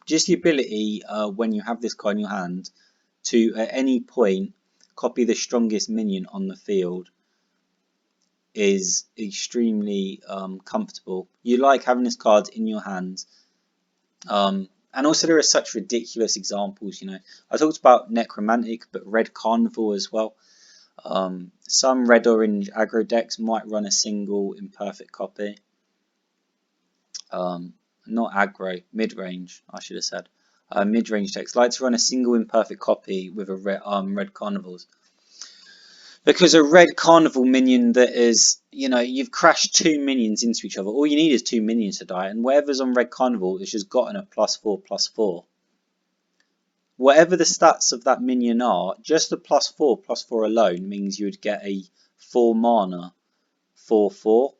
Just the ability, when you have this card in your hand, to at any point copy the strongest minion on the field is extremely comfortable. You like having this card in your hands. And also there are such ridiculous examples, I talked about Necromantic, but Red Carnival as well. Some red-orange aggro decks might run a single imperfect copy. Not aggro, mid-range, I should have said. Mid-range decks like to run a single imperfect copy with a red carnivals. Because a red carnival minion that is, you've crashed 2 minions into each other. All you need is 2 minions to die, and whatever's on red carnival is just gotten a +4/+4. Whatever the stats of that minion are, just the +4/+4 alone means you would get a 4 mana 4/4,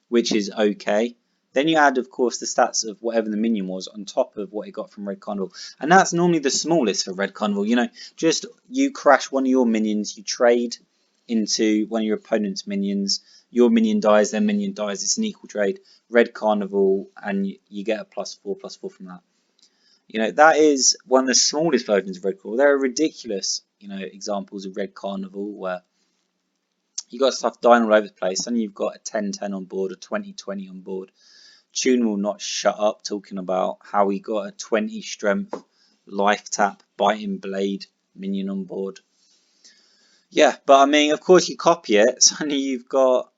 which is okay. Then you add, of course, the stats of whatever the minion was on top of what it got from Red Carnival. And that's normally the smallest for Red Carnival. Just you crash one of your minions, you trade into one of your opponent's minions. Your minion dies, their minion dies. It's an equal trade. Red Carnival, and you get a +4/+4 from that. That is one of the smallest versions of Red Carnival. There are ridiculous, examples of Red Carnival where you got stuff dying all over the place. Suddenly you've got a 10/10 on board, a 20/20 on board. Tune will not shut up talking about how he got a 20 strength life tap biting blade minion on board. Yeah, but I mean, of course you copy it. Suddenly you've got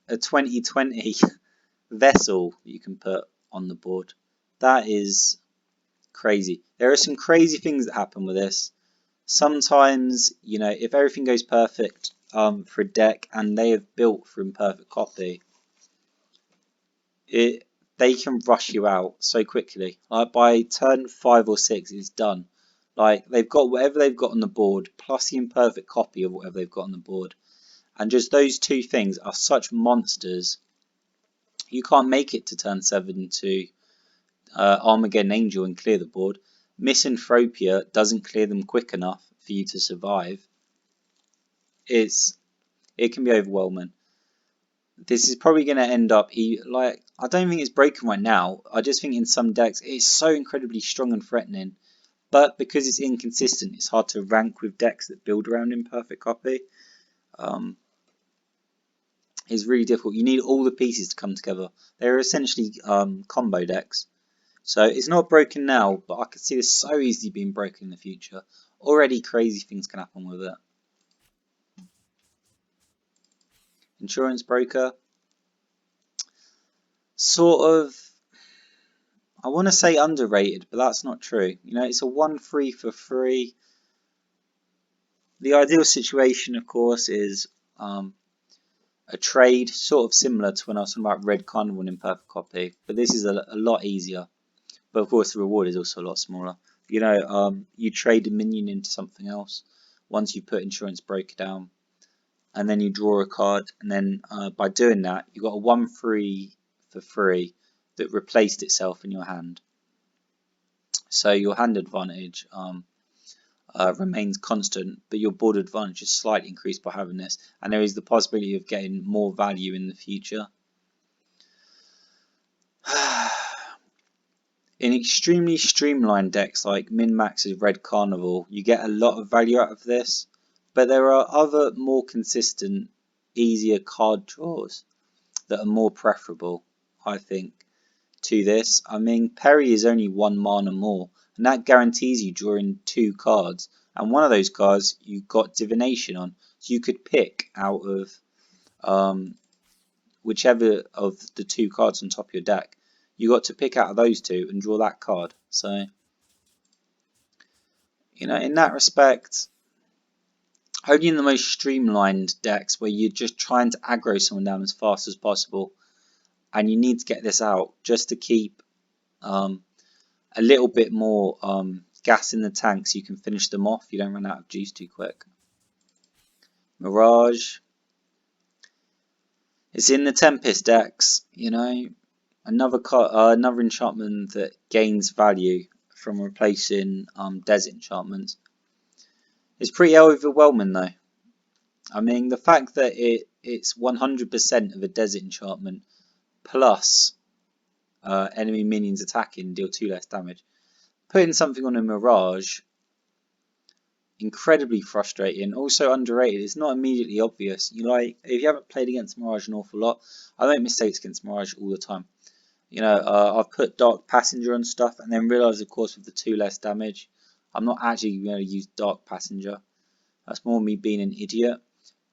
a 20/20 vessel you can put on the board. That is crazy. There are some crazy things that happen with this. Sometimes, if everything goes perfect for a deck and they have built for imperfect copy, they can rush you out so quickly. Like by turn 5 or 6, it's done. Like they've got whatever they've got on the board plus the imperfect copy of whatever they've got on the board, and just those two things are such monsters. You can't make it to turn 7 to Armageddon Angel and clear the board. Misanthropia doesn't clear them quick enough for you to survive. It can be overwhelming. This is probably going to end up like, I don't think it's broken right now. I just think in some decks it's so incredibly strong and threatening, but because it's inconsistent, it's hard to rank with decks that build around imperfect copy. It's really difficult. You need all the pieces to come together. They're essentially combo decks. So it's not broken now, but I could see this so easily being broken in the future. Already crazy things can happen with it. Insurance broker. Sort of, I want to say underrated, but that's not true. It's a 1/3 for free. The ideal situation, of course, is a trade, sort of similar to when I was talking about Red Carnival and Imperfect Copy, but this is a lot easier. But of course, the reward is also a lot smaller. You trade a minion into something else once you put Insurance Broker down, and then you draw a card, and then by doing that, you got a 1/3 for free that replaced itself in your hand. So your hand advantage remains constant, but your board advantage is slightly increased by having this, and there is the possibility of getting more value in the future. In extremely streamlined decks like Min-Max's Red Carnival, you get a lot of value out of this, but there are other more consistent, easier card draws that are more preferable, I think, to this. I mean, Perry is only 1 mana more, and that guarantees you drawing 2 cards, and one of those cards you got Divination on, so you could pick out of whichever of the 2 cards on top of your deck. You got to pick out of those 2 and draw that card. So, in that respect, only in the most streamlined decks where you're just trying to aggro someone down as fast as possible, and you need to get this out just to keep a little bit more gas in the tank so you can finish them off. You don't run out of juice too quick. Mirage. It's in the Tempest decks, another enchantment that gains value from replacing desert enchantments. It's pretty overwhelming though. I mean, the fact that it's 100% of a desert enchantment plus enemy minions attacking deal 2 less damage. Putting something on a Mirage, incredibly frustrating. Also underrated. It's not immediately obvious. If you haven't played against Mirage an awful lot, I make mistakes against Mirage all the time. I've put Dark Passenger on stuff and then realised, of course, with the 2 less damage, I'm not actually going to use Dark Passenger. That's more me being an idiot.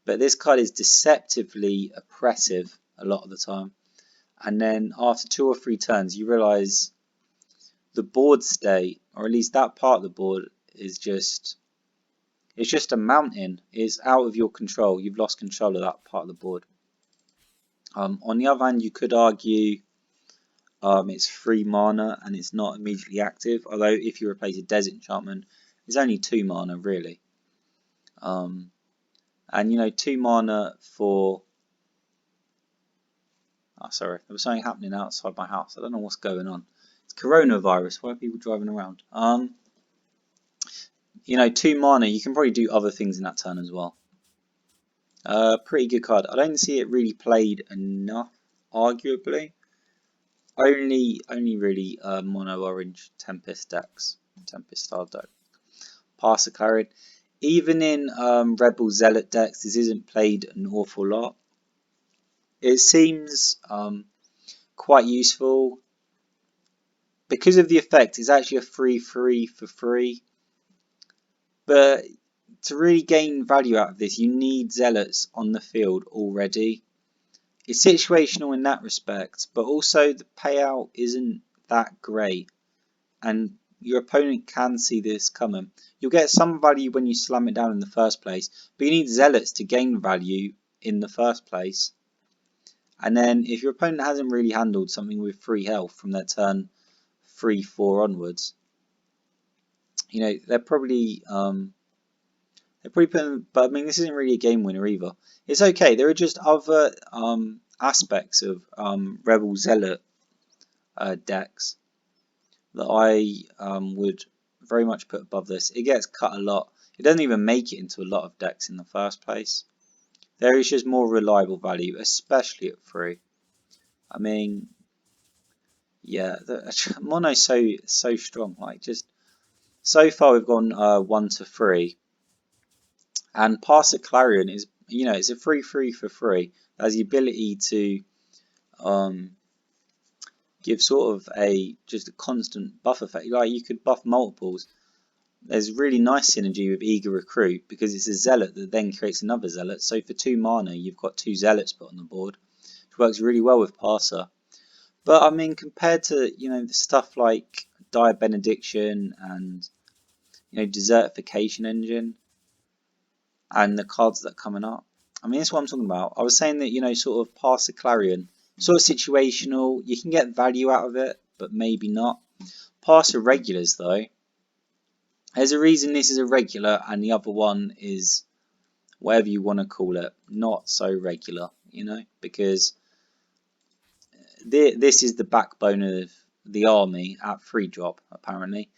But this card is deceptively oppressive a lot of the time. And then after 2 or 3 turns, you realise the board state, or at least that part of the board, is just a mountain. It's out of your control. You've lost control of that part of the board. On the other hand, you could argue it's 3 mana and it's not immediately active. Although if you replace a Desert Enchantment, it's only 2 mana really. And 2 mana for... Oh, sorry, there was something happening outside my house. I don't know what's going on. It's coronavirus. Why are people driving around? 2 mana, you can probably do other things in that turn as well. Pretty good card. I don't see it really played enough, arguably. Only really mono orange Tempest decks, Tempest style deck. Passer Clarion. Even in Rebel Zealot decks, this isn't played an awful lot. It seems quite useful. Because of the effect, it's actually a 3/3 for free. But to really gain value out of this, you need Zealots on the field already. It's situational in that respect, but also the payout isn't that great. And your opponent can see this coming. You'll get some value when you slam it down in the first place, but you need Zealots to gain value in the first place. And then if your opponent hasn't really handled something with 3 health from their turn 3-4 onwards, they're probably putting, but I mean this isn't really a game winner either. It's okay. There are just other aspects of Rebel Zealot decks that I would very much put above this. It gets cut a lot. It doesn't even make it into a lot of decks in the first place. There is just more reliable value, especially at 3. I mean, yeah, the mono's so strong. Like, just so far we've gone 1 to 3, and Passer Clarion is, it's a 3/3 for free. It has the ability to give sort of just a constant buff effect. Like, you could buff multiples. There's really nice synergy with Eager Recruit because it's a Zealot that then creates another Zealot. So for 2 mana, you've got 2 Zealots put on the board, which works really well with Passer. But I mean, compared to the stuff like Dire Benediction and Desertification Engine and the cards that are coming up, I mean, that's what I'm talking about. I was saying that sort of Passer Clarion, sort of situational. You can get value out of it, but maybe not. Passer Regulars though. There's a reason this is a regular and the other one is whatever you want to call it, not so regular, because this is the backbone of the army at 3 drop, apparently.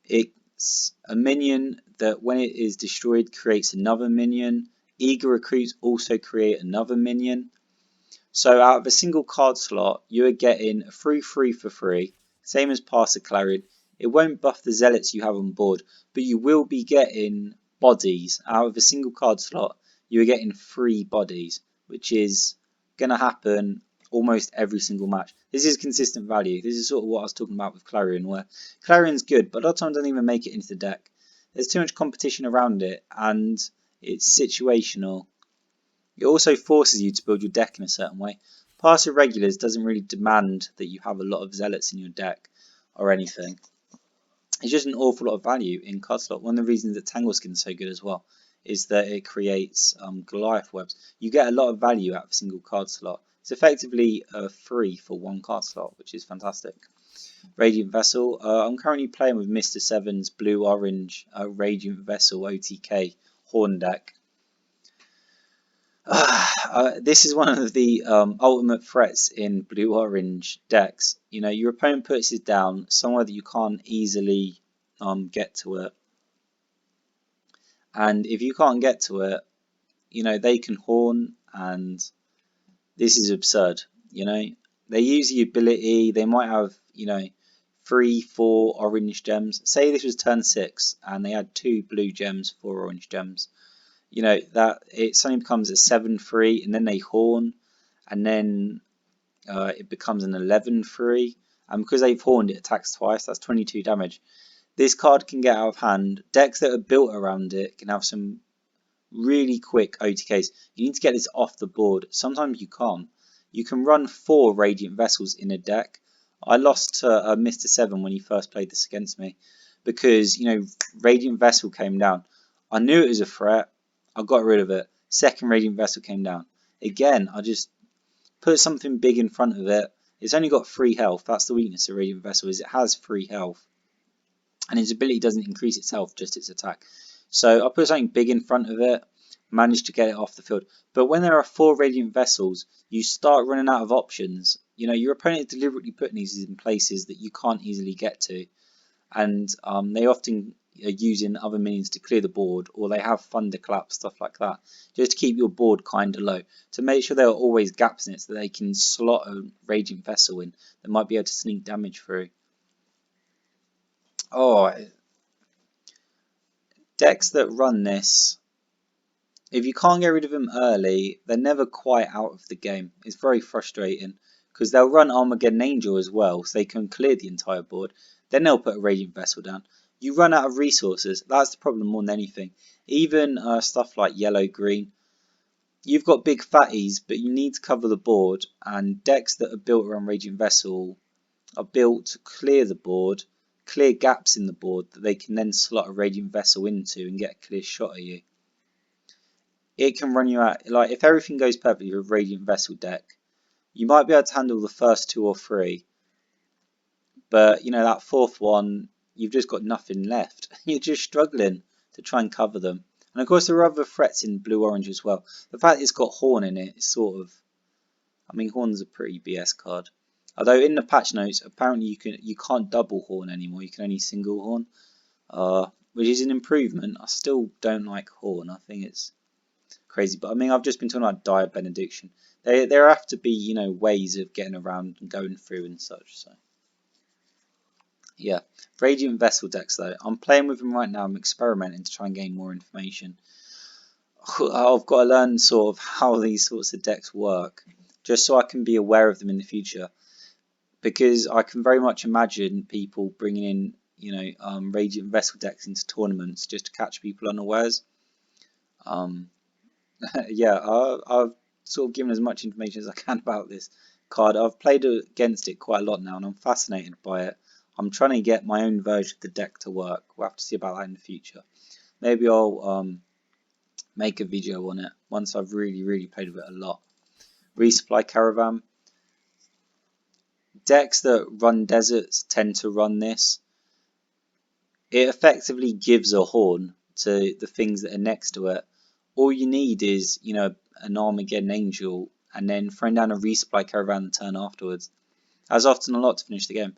It's a minion that when it is destroyed creates another minion. Eager Recruits also create another minion. So out of a single card slot, you are getting a 3/3 for free, same as Passer Clarion. It won't buff the Zealots you have on board, but you will be getting bodies. Out of a single card slot, you are getting 3 bodies, which is going to happen almost every single match. This is consistent value. This is sort of what I was talking about with Clarion, where Clarion's good, but a lot of times doesn't even make it into the deck. There's too much competition around it, and it's situational. It also forces you to build your deck in a certain way. Passer Regulars doesn't really demand that you have a lot of Zealots in your deck or anything. It's just an awful lot of value in card slot. One of the reasons that Tangle Skin is so good as well is that it creates Goliath webs. You get a lot of value out of a single card slot. It's effectively free for 1 card slot, which is fantastic. Radiant Vessel. I'm currently playing with Mr. Seven's blue-orange Radiant Vessel OTK Horn deck. This is one of the ultimate threats in blue-orange decks. Your opponent puts it down somewhere that you can't easily get to it. And if you can't get to it, they can horn, and this is absurd. They use the ability, they might have, 3, 4 orange gems. Say this was turn 6 and they had 2 blue gems, 4 orange gems. You know, that it suddenly becomes a 7-3 and then they horn and then it becomes an 11-3. And because they've horned, it attacks twice. That's 22 damage. This card can get out of hand. Decks that are built around it can have some really quick OTKs. You need to get this off the board. Sometimes you can't. You can run 4 Radiant Vessels in a deck. I lost to Mr. 7 when he first played this against me because, you know, Radiant Vessel came down. I knew it was a threat. I got rid of it. Second Radiant Vessel came down. Again, I just put something big in front of it. It's only got 3 health. That's the weakness of Radiant Vessel, is it has 3 health. And its ability doesn't increase its health, just its attack. So I put something big in front of it, managed to get it off the field. But when there are 4 Radiant Vessels, you start running out of options. You know, your opponent is deliberately putting these in places that you can't easily get to. And they often are using other minions to clear the board, or they have Thunderclap, stuff like that, just to keep your board kind of low. To make sure there are always gaps in it so they can slot a Radiant Vessel in that might be able to sneak damage through. Oh, decks that run this, if you can't get rid of them early, they're never quite out of the game. It's very frustrating because they'll run Armageddon Angel as well, so they can clear the entire board. Then they'll put a Radiant Vessel down. You run out of resources. That's the problem more than anything. Even stuff like yellow, green. You've got big fatties, but you need to cover the board. And decks that are built around Radiant Vessel are built to clear the board, clear gaps in the board that they can then slot a Radiant Vessel into and get a clear shot at you. It can run you out. Like, if everything goes perfectly with a Radiant Vessel deck, you might be able to handle the first 2 or 3. But, you know, that 4th one, you've just got nothing left. You're just struggling to try and cover them. And of course, there are other threats in blue-orange as well. The fact that it's got Horn in it is sort of... I mean, Horn's a pretty BS card. Although in the patch notes, apparently you can't double Horn anymore. You can only single Horn, which is an improvement. I still don't like Horn. I think it's crazy. But I mean, I've just been talking about Dire Benediction. There have to be, you know, ways of getting around and going through and such. So yeah, Radiant Vessel decks though. I'm playing with them right now. I'm experimenting to try and gain more information. I've got to learn sort of how these sorts of decks work, just so I can be aware of them in the future. Because I can very much imagine people bringing in, you know, Radiant Vessel decks into tournaments just to catch people unawares. Yeah, I've sort of given as much information as I can about this card. I've played against it quite a lot now and I'm fascinated by it. I'm trying to get my own version of the deck to work. We'll have to see about that in the future. Maybe I'll make a video on it once I've really played with it a lot. Resupply Caravan. Decks that run deserts tend to run this. It effectively gives a horn to the things that are next to it. All you need is, you know, an Armageddon Angel and then throwing down a Resupply Caravan the turn afterwards. That's often a lot to finish the game.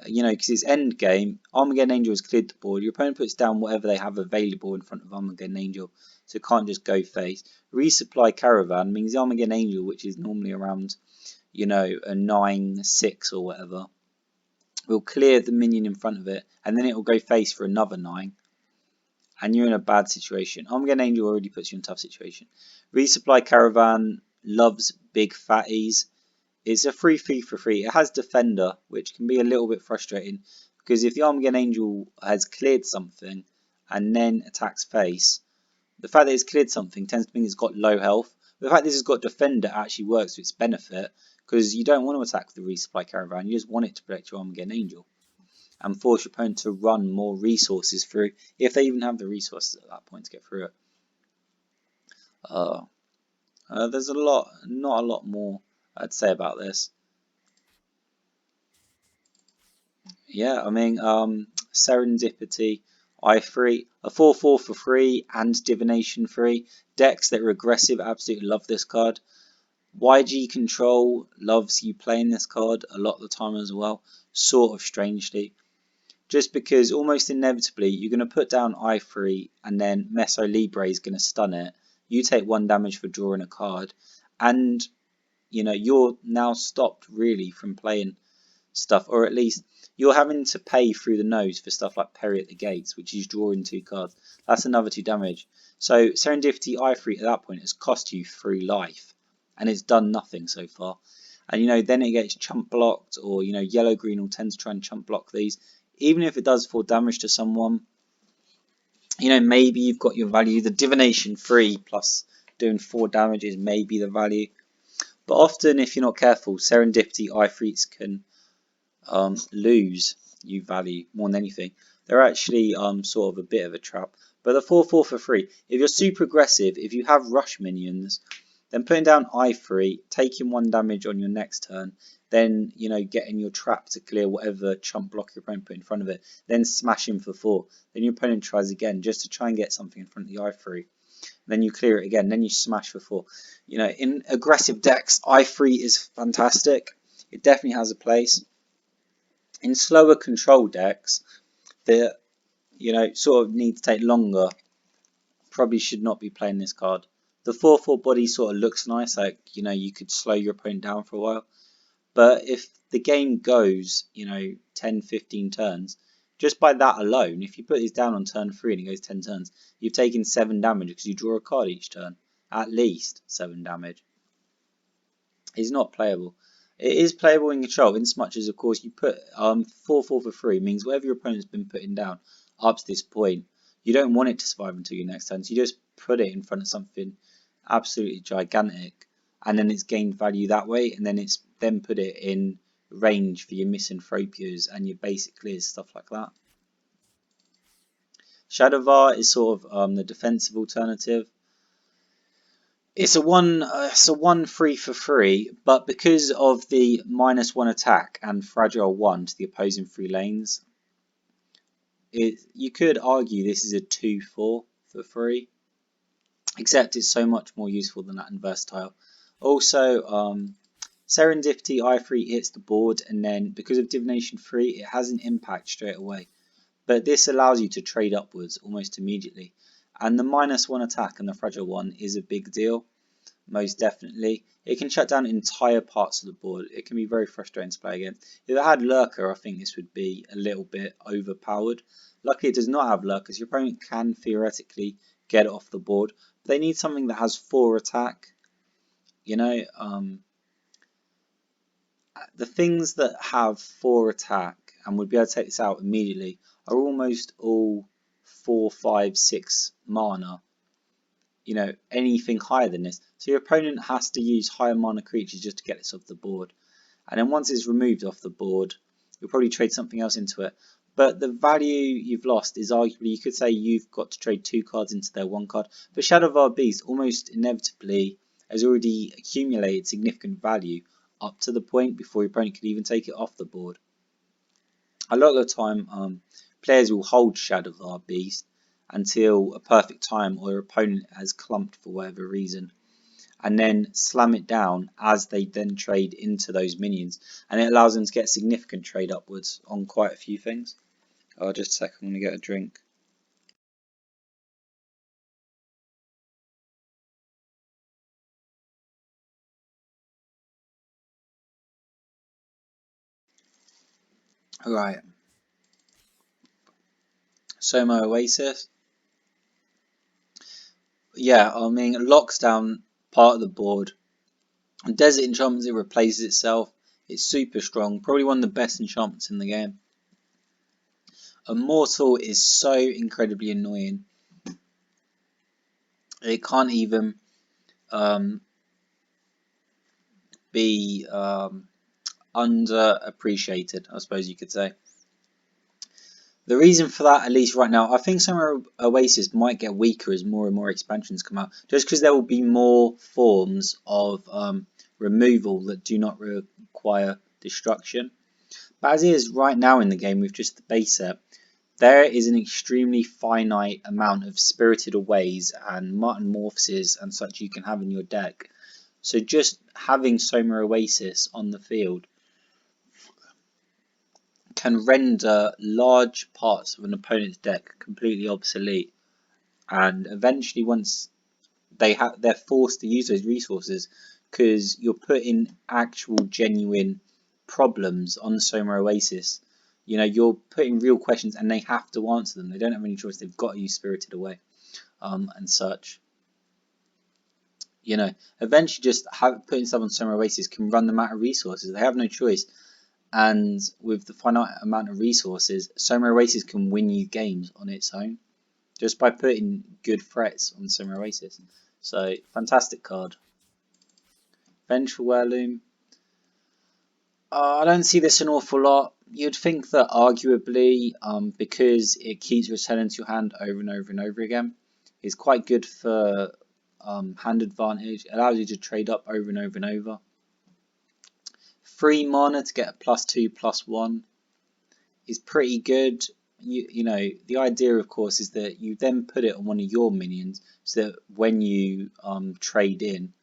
You know, because it's end game, Armageddon Angel has cleared the board. Your opponent puts down whatever they have available in front of Armageddon Angel, so it can't just go face. Resupply Caravan means the Armageddon Angel, which is normally around, you know, a 9/6 or whatever, will clear the minion in front of it, and then it will go face for another 9. And you're in a bad situation. Armageddon Angel already puts you in a tough situation. Resupply Caravan loves big fatties. It's a free fee for free. It has Defender, which can be a little bit frustrating because if the Armageddon Angel has cleared something and then attacks face, the fact that it's cleared something tends to mean it's got low health. But the fact that this has got Defender actually works to its benefit because you don't want to attack the Resupply Caravan. You just want it to protect your Armageddon Angel and force your opponent to run more resources through, if they even have the resources at that point to get through it. There's not a lot more I'd say about this. Yeah, I mean, Serendipity, I3, a 4/4 for free and Divination free. Decks that are aggressive absolutely love this card. YG Control loves you playing this card a lot of the time as well, sort of strangely. Just because almost inevitably you're going to put down I3 and then Meso Libre is going to stun it. You take 1 damage for drawing a card and, you know, you're now stopped really from playing stuff, or at least you're having to pay through the nose for stuff like Perry at the Gates, which is drawing 2 cards. That's another 2 damage. So Serendipity Ifrit at that point has cost you 3 life, and it's done nothing so far. And then it gets chump blocked, or yellow green will tend to try and chump block these. Even if it does 4 damage to someone, maybe you've got your value. The Divination 3 plus doing 4 damage is maybe the value. But often, if you're not careful, Serendipity Ifrits can lose you value more than anything. They're actually sort of a bit of a trap. But the 4/4 for free. If you're super aggressive, if you have rush minions, then putting down I3, taking 1 damage on your next turn, then getting your trap to clear whatever chump block your opponent put in front of it, then smash him for 4. Then your opponent tries again just to try and get something in front of the I3. Then you clear it again, then you smash for 4. In aggressive decks, I3 is fantastic. It definitely has a place. In slower control decks that sort of need to take longer, probably should not be playing this card. The 4/4 body sort of looks nice, like you could slow your opponent down for a while. But if the game goes 10-15 turns, just by that alone, if you put this down on turn 3 and it goes 10 turns, you've taken 7 damage because you draw a card each turn. At least 7 damage. It's not playable. It is playable in control, in so much as, of course, you put 4/4 for free, means whatever your opponent's been putting down up to this point, you don't want it to survive until your next turn, so you just put it in front of something absolutely gigantic, and then it's gained value that way, and then it's put it in range for your misanthropias and your basic clears, stuff like that. Shadowvar is sort of the defensive alternative. It's a 1/3 for free, but because of the -1 attack and fragile 1 to the opposing 3 lanes, you could argue this is a 2/4 for free, except it's so much more useful than that and versatile. Also, Serendipity I3 hits the board, and then because of Divination 3, it has an impact straight away. But this allows you to trade upwards almost immediately. And the -1 attack and the fragile 1 is a big deal, most definitely. It can shut down entire parts of the board. It can be very frustrating to play against. If it had Lurker, I think this would be a little bit overpowered. Luckily, it does not have Lurkers. Your opponent can theoretically get it off the board. They need something that has 4 attack. The things that have 4 attack and would be able to take this out immediately are almost all 4, 5, 6 mana. Anything higher than this. So your opponent has to use higher mana creatures just to get this off the board. And then once it's removed off the board, you'll probably trade something else into it. But the value you've lost is arguably, you could say you've got to trade 2 cards into their 1 card. But Shadowvar Beast almost inevitably has already accumulated significant value up to the point before your opponent could even take it off the board. A lot of the time, players will hold Shadowvar Beast until a perfect time or their opponent has clumped for whatever reason, and then slam it down as they then trade into those minions, and it allows them to get significant trade upwards on quite a few things. Just a sec, I'm going to get a drink. Right, Soma Oasis. Yeah, I mean, it locks down part of the board. Desert Enchantments, it replaces itself. It's super strong, probably one of the best enchantments in the game. Immortal is so incredibly annoying. It can't even be underappreciated, I suppose you could say. The reason for that, at least right now, I think Summer Oasis might get weaker as more and more expansions come out, just because there will be more forms of removal that do not require destruction. But as it is right now in the game with just the base set, there is an extremely finite amount of Spirited Aways and Metamorphoses and such you can have in your deck. So just having Soma Oasis on the field can render large parts of an opponent's deck completely obsolete, and eventually once they're forced to use those resources, because you're putting actual genuine problems on Soma Oasis. You know, you're putting real questions and they have to answer them. They don't have any choice. They've got to use Spirited Away and such. You know, eventually just putting stuff on Soma Oasis can run them out of resources. They have no choice. And with the finite amount of resources, Soma Oasis can win you games on its own just by putting good threats on Soma Oasis. So, fantastic card. Vengeful Heirloom. I don't see this an awful lot. You'd think that arguably, because it keeps returning to your hand over and over and over again, it's quite good for hand advantage. It allows you to trade up over and over and over. 3 mana to get a +2/+1 is pretty good. You know, the idea, of course, is that you then put it on one of your minions so that when you trade in,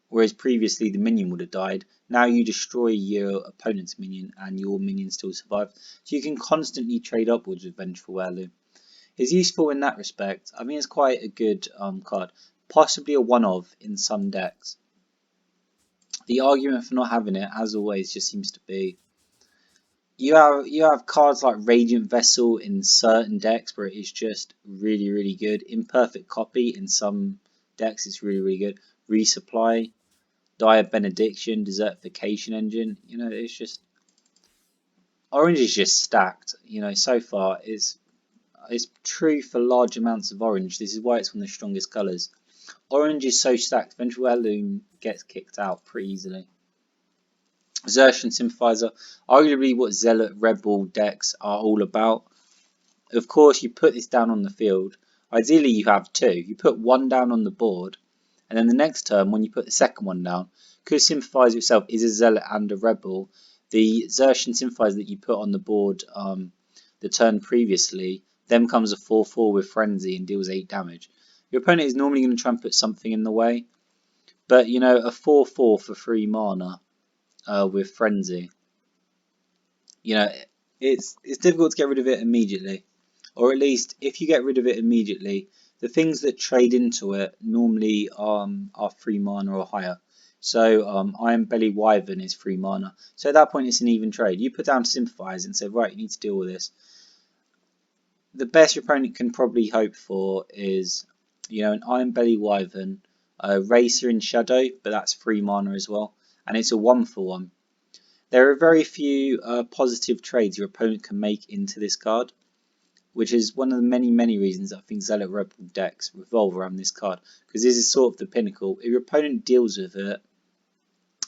whereas previously the minion would have died, now you destroy your opponent's minion and your minion still survives. So you can constantly trade upwards with Vengeful Heirloom. It's useful in that respect. I mean, it's quite a good card. Possibly a one-of in some decks. The argument for not having it, as always, just seems to be you have cards like Radiant Vessel in certain decks where it is just really, really good. Imperfect Copy in some decks it's really, really good. Resupply, Dire Benediction, Desertification Engine. You know, it's just orange is just stacked. You know, so far it's true for large amounts of orange. This is why it's one of the strongest colours. Orange is so stacked. Vengeful Heirloom gets kicked out pretty easily. Xertian Sympathizer, arguably what Zealot Rebel decks are all about. Of course, you put this down on the field. Ideally, you have 2. You put 1 down on the board, and then the next turn, when you put the second one down, because Sympathizer itself is a Zealot and a Rebel, the Xertian Sympathizer that you put on the board the turn previously, then comes a 4/4 with Frenzy and deals 8 damage. Your opponent is normally going to try and put something in the way, but you know, a 4/4 for 3 mana with Frenzy, you know, it's difficult to get rid of it immediately. Or at least, if you get rid of it immediately, the things that trade into it normally are 3 mana or higher. So Iron Belly Wyvern is 3 mana. So at that point, it's an even trade. You put down Sympathize and say, right, you need to deal with this. The best your opponent can probably hope for is, you know, an Iron Belly Wyvern, a Racer in Shadow, but that's 3 mana as well. And it's a 1/1. There are very few positive trades your opponent can make into this card, which is one of the many, many reasons I think Zealot Rebel decks revolve around this card, because this is sort of the pinnacle. If your opponent deals with it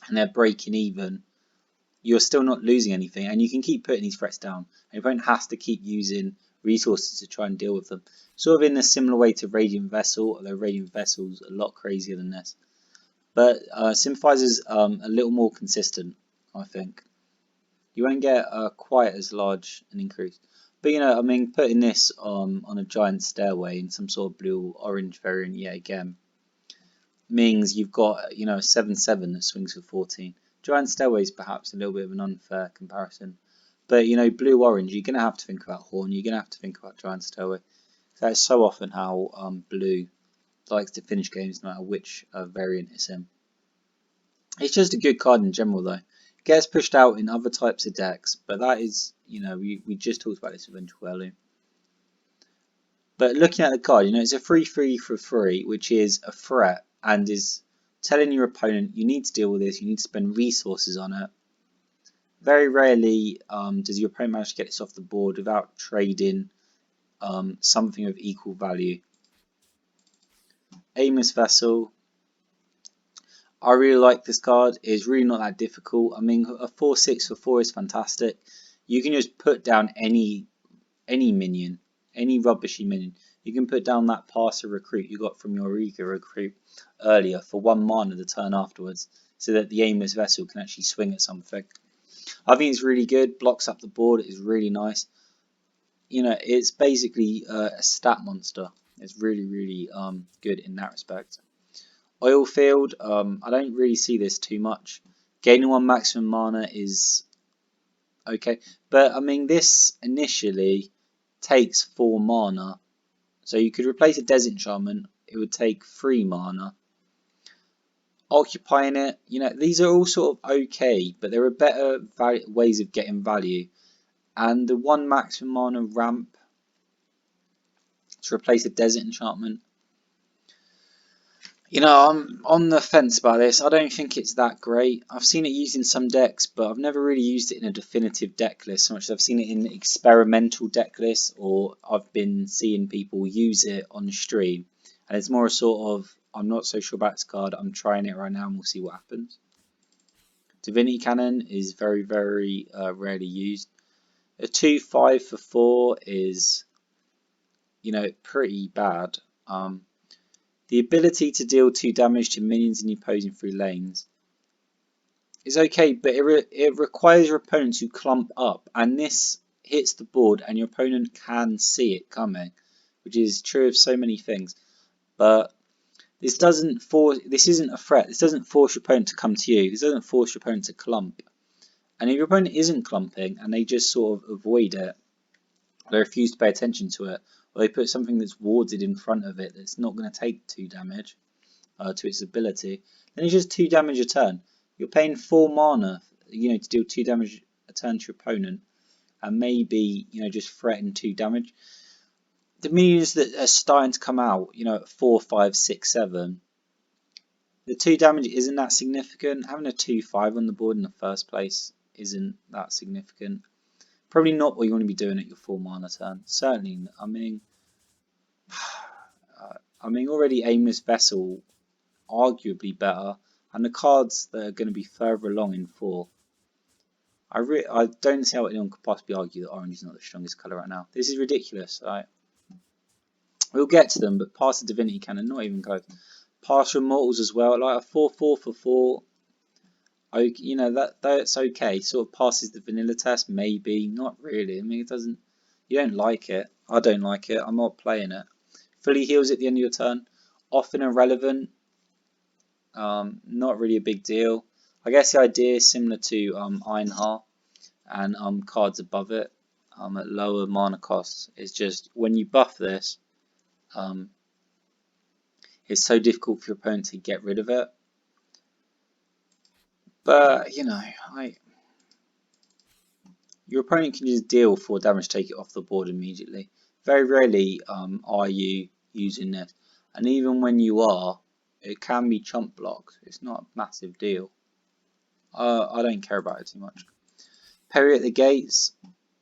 and they're breaking even, you're still not losing anything, and you can keep putting these threats down. And your opponent has to keep using resources to try and deal with them. Sort of in a similar way to Radiant Vessel, although Radiant Vessel's a lot crazier than this. But Sympathizer's a little more consistent, I think. You won't get quite as large an increase. But you know, I mean, putting this on a giant stairway in some sort of blue orange variant yet again means you've got, you know, a 7/7 that swings for 14. Giant stairway is perhaps a little bit of an unfair comparison. But you know, blue orange, you're gonna have to think about Horn, you're gonna have to think about giant stairway. That's so often how blue likes to finish games no matter which variant it's in. It's just a good card in general though. Gets pushed out in other types of decks, but that is, you know, we just talked about this with Vengeful Heirloom. But looking at the card, you know, it's a 3/3 for free, which is a threat and is telling your opponent you need to deal with this, you need to spend resources on it. Very rarely does your opponent manage to get this off the board without trading something of equal value. Aimless Vessel. I really like this card. It's really not that difficult. I mean, a 4/6 for 4 is fantastic. You can just put down any minion, any rubbishy minion. You can put down that Passer Recruit you got from your Riga Recruit earlier for 1 mana the turn afterwards, so that the Aimless Vessel can actually swing at something. I think it's really good. Blocks up the board. It's really nice. You know, it's basically a stat monster. It's really, really good in that respect. Oil Field, I don't really see this too much. Gaining 1 maximum mana is okay, but I mean, this initially takes 4 mana, so you could replace a Desenchantment, it would take 3 mana. occupying it. You know, these are all sort of okay, but there are better ways of getting value. And the 1 maximum mana ramp to replace a desert enchantment. You know, I'm on the fence about this. I don't think it's that great. I've seen it used in some decks, but I've never really used it in a definitive deck list so much as I've seen it in experimental deck lists, or I've been seeing people use it on stream. And it's more a sort of, I'm not so sure about this card, I'm trying it right now and we'll see what happens. Divinity Cannon is very, very rarely used. A 2/5 for 4 is, you know, pretty bad. The ability to deal 2 damage to minions in the opposing 3 lanes is okay, but it requires your opponent to clump up, and this hits the board and your opponent can see it coming, which is true of so many things. But this isn't a threat. This doesn't force your opponent to come to you. This doesn't force your opponent to clump. And if your opponent isn't clumping and they just sort of avoid it, they refuse to pay attention to it, or they put something that's warded in front of it that's not going to take 2 damage to its ability, then it's just 2 damage a turn. You're paying 4 mana, you know, to deal 2 damage a turn to your opponent, and maybe, you know, just threaten 2 damage. The minions that are starting to come out, you know, at 4, 5, 6, 7, the 2 damage isn't that significant. Having a 2/5 on the board in the first place isn't that significant. Probably not what you want to be doing at your 4 mana turn. Certainly, I mean, already Aimless Vessel, arguably better, and the cards that are going to be further along in 4. I don't see how anyone could possibly argue that orange is not the strongest colour right now. This is ridiculous. Right? We'll get to them, but past the Divinity Cannon, not even close. Past Immortals as well, like a 4/4 for 4. You know, that's okay. Sort of passes the vanilla test, maybe. Not really. I mean, it doesn't. You don't like it. I don't like it. I'm not playing it. Fully heals at the end of your turn. Often irrelevant. Not really a big deal. I guess the idea is similar to Ironheart and cards above it at lower mana costs. It's just when you buff this, it's so difficult for your opponent to get rid of it. But, you know, your opponent can just deal 4 damage, take it off the board immediately. Very rarely are you using this. And even when you are, it can be chump blocked. It's not a massive deal. I don't care about it too much. Perry at the Gates,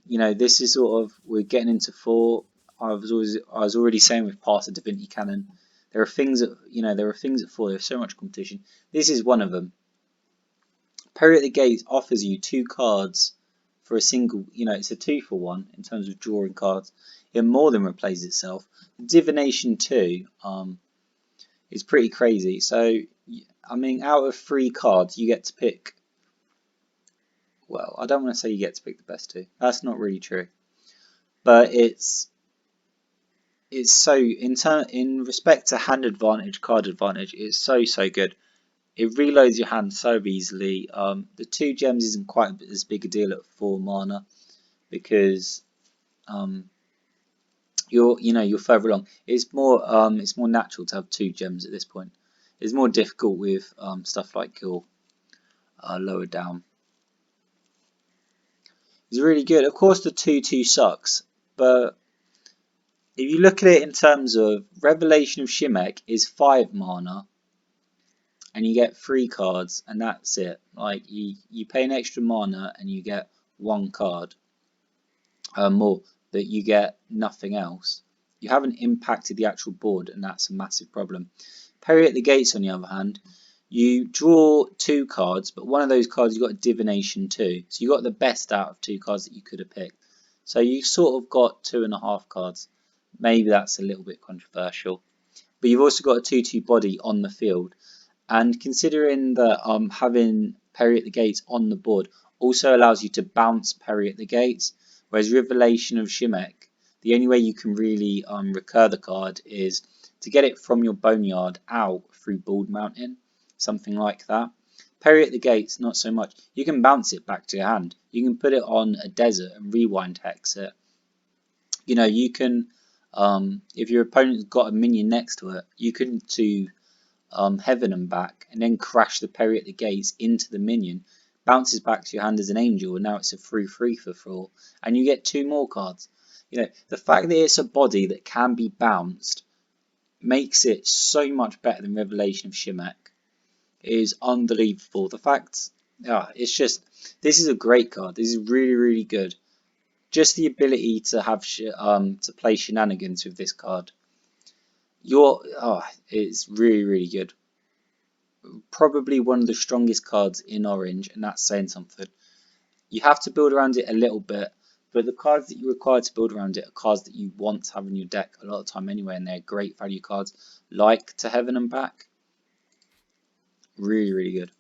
you know, this is sort of, we're getting into 4. I was already saying with past the Divinity Cannon, there are things that, you know, there are things at 4. There's so much competition. This is one of them. Perry at the Gates offers you 2 cards for a single, you know, it's a 2-for-1 in terms of drawing cards. It more than replaces itself. Divination 2 is pretty crazy. So, I mean, out of 3 cards, you get to pick. Well, I don't want to say you get to pick the best 2. That's not really true. But it's so in respect to hand advantage, card advantage, it's so good. It reloads your hand so easily. The 2 gems isn't quite as big a deal at 4 mana because you're further along. It's more natural to have 2 gems at this point. It's more difficult with stuff like your lower down. It's really good. Of course, the 2/2 sucks, but if you look at it in terms of Revelation of Shimek is 5 mana, and you get 3 cards, and that's it. Like you pay an extra mana and you get 1 card more, but you get nothing else. You haven't impacted the actual board, and that's a massive problem. Perry at the Gates, on the other hand, you draw 2 cards, but one of those cards you got a Divination 2, so you got the best out of 2 cards that you could have picked. So you sort of got 2.5 cards. Maybe that's a little bit controversial, but you've also got a 2/2 body on the field. And considering that having Perry at the Gates on the board also allows you to bounce Perry at the Gates, whereas Revelation of Shimek, the only way you can really recur the card is to get it from your Boneyard out through Bald Mountain, something like that. Perry at the Gates, not so much. You can bounce it back to your hand. You can put it on a desert and rewind hex it. You know, you can, if your opponent's got a minion next to it, you can Heaven and back, and then crash the Perry at the gates into the minion, bounces back to your hand as an angel, and now it's a 3/3 for 4, and you get 2 more cards. You know, the fact that it's a body that can be bounced makes it so much better than Revelation of Shimek. It is unbelievable. The fact, it's just, this is a great card. This is really, really good. Just the ability to have to play shenanigans with this card. It's really, really good. Probably one of the strongest cards in Orange, and that's saying something. You have to build around it a little bit, but the cards that you require to build around it are cards that you want to have in your deck a lot of time anyway, and they're great value cards, like To Heaven and Back. Really, really good.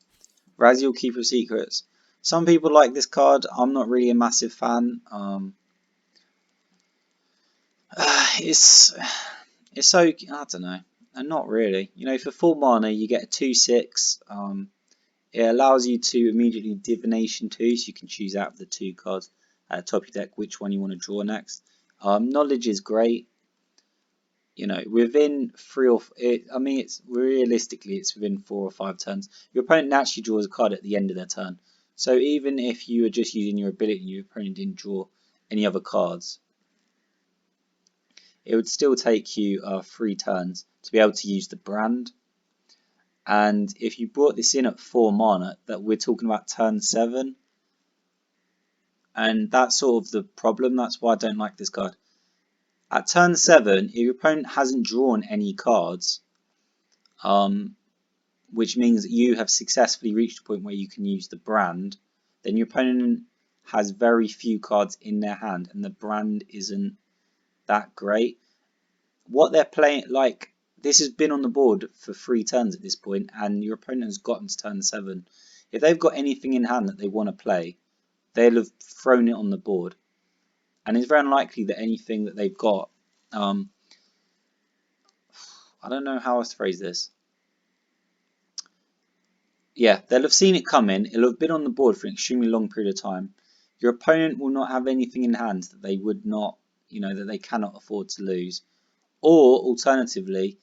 Raziel, Keeper of Secrets. Some people like this card. I'm not really a massive fan. It's so, I don't know. Not really. You know, for 4 mana, you get a 2/6. It allows you to immediately Divination 2, so you can choose out of the 2 cards at the top of your deck which one you want to draw next. Knowledge is great. You know, within 3 or it's realistically it's within 4 or 5 turns. Your opponent naturally draws a card at the end of their turn. So even if you were just using your ability and your opponent didn't draw any other cards, it would still take you 3 turns to be able to use the brand. And if you brought this in at 4 mana, that we're talking about turn 7. And that's sort of the problem. That's why I don't like this card. At turn 7, if your opponent hasn't drawn any cards, which means that you have successfully reached a point where you can use the brand, then your opponent has very few cards in their hand, and the brand isn't that great. What they're playing, like, this has been on the board for 3 turns at this point, and your opponent has gotten to turn 7. If they've got anything in hand that they want to play, they'll have thrown it on the board. And it's very unlikely that anything that they've got, I don't know how else to phrase this. Yeah, they'll have seen it come in, it'll have been on the board for an extremely long period of time. Your opponent will not have anything in hand that they would not, you know, that they cannot afford to lose. Or, alternatively,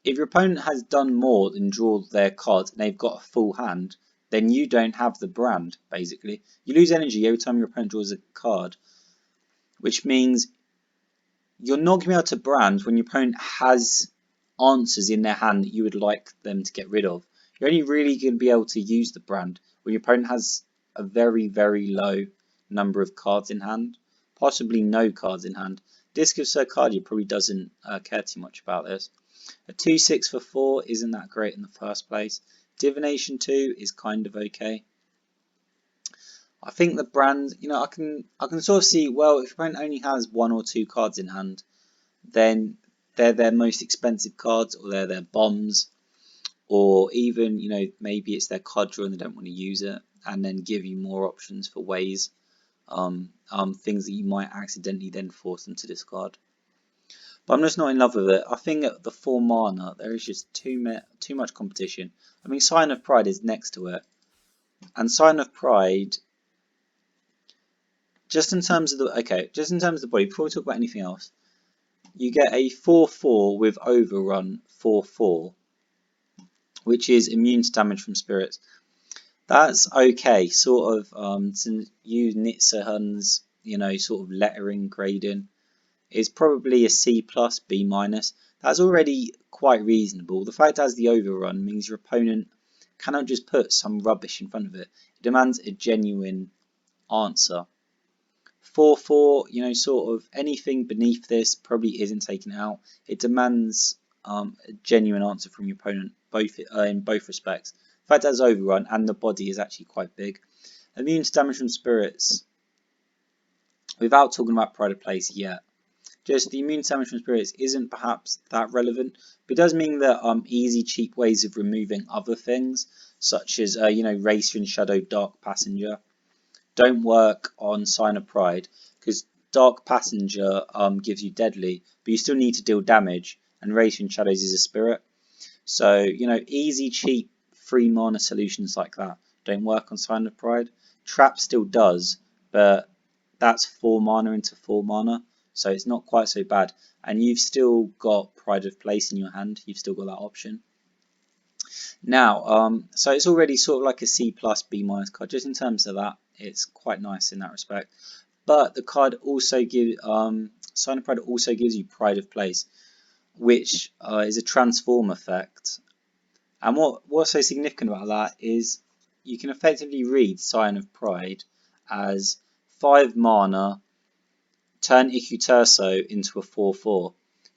if your opponent has done more than draw their cards and they've got a full hand, then you don't have the brand, basically. You lose energy every time your opponent draws a card, which means you're not going to be able to brand when your opponent has answers in their hand that you would like them to get rid of. You're only really going to be able to use the brand when your opponent has a very, very low number of cards in hand, possibly no cards in hand. Disc of Circadia probably doesn't care too much about this. A 2/6 for 4 isn't that great in the first place. Divination 2 is kind of okay. I think the brand, you know, I can sort of see, well, if your opponent only has 1 or 2 cards in hand, then they're their most expensive cards, or they're their bombs, or even, you know, maybe it's their card draw and they don't want to use it, and then give you more options for ways, things that you might accidentally then force them to discard. But I'm just not in love with it. I think at the 4 mana, there is just too much competition. I mean, Sign of Pride is next to it, and Sign of Pride, just in terms of the body, before we talk about anything else, you get a 4/4 with Overrun 4/4, which is immune to damage from spirits. That's okay, sort of, to use Nitzahun's, you know, sort of lettering grading. It's probably a C+, B-. That's already quite reasonable. The fact it has the Overrun means your opponent cannot just put some rubbish in front of it. It demands a genuine answer. 4/4, you know, sort of anything beneath this probably isn't taken out. It demands a genuine answer from your opponent, in both respects. The fact it has Overrun and the body is actually quite big. Immune to damage from spirits, without talking about Pride of Place yet. Just the immune to damage from spirits isn't perhaps that relevant, but it does mean that easy, cheap ways of removing other things, such as you know, Racer and Shadow Dark Passenger, don't work on Sign of Pride, because Dark Passenger gives you deadly, but you still need to deal damage, and Racer and Shadows is a spirit. So, you know, easy, cheap, 3 mana solutions like that don't work on Sign of Pride. Trap still does, but that's 4 mana into 4 mana. so it's not quite so bad. And you've still got Pride of Place in your hand. You've still got that option. Now, so it's already sort of like a C plus B minus card. Just in terms of that, it's quite nice in that respect. But the card also gives Sign of Pride also gives you Pride of Place, which is a transform effect. And what's so significant about that is you can effectively read Sign of Pride as 5 mana, turn Ikuturso into a 4/4,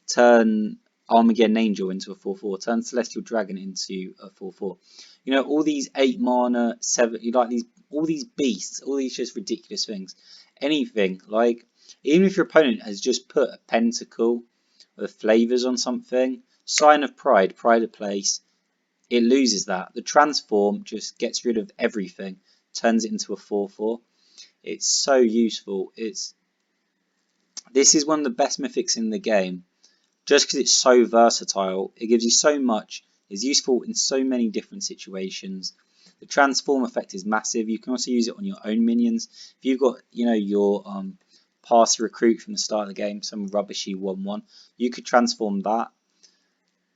turn Armageddon Angel into a 4/4, turn Celestial Dragon into a 4/4. You know, all these 8 mana, 7, you like these, all these beasts, all these just ridiculous things. Anything, like, even if your opponent has just put a pentacle with flavors on something, Sign of Pride, Pride of Place, it loses that. The transform just gets rid of everything, turns it into a 4/4. It's so useful. This is one of the best mythics in the game, just because it's so versatile. It gives you so much. It's useful in so many different situations. The transform effect is massive. You can also use it on your own minions. If you've got, you know, your pass recruit from the start of the game, some rubbishy 1/1, you could transform that.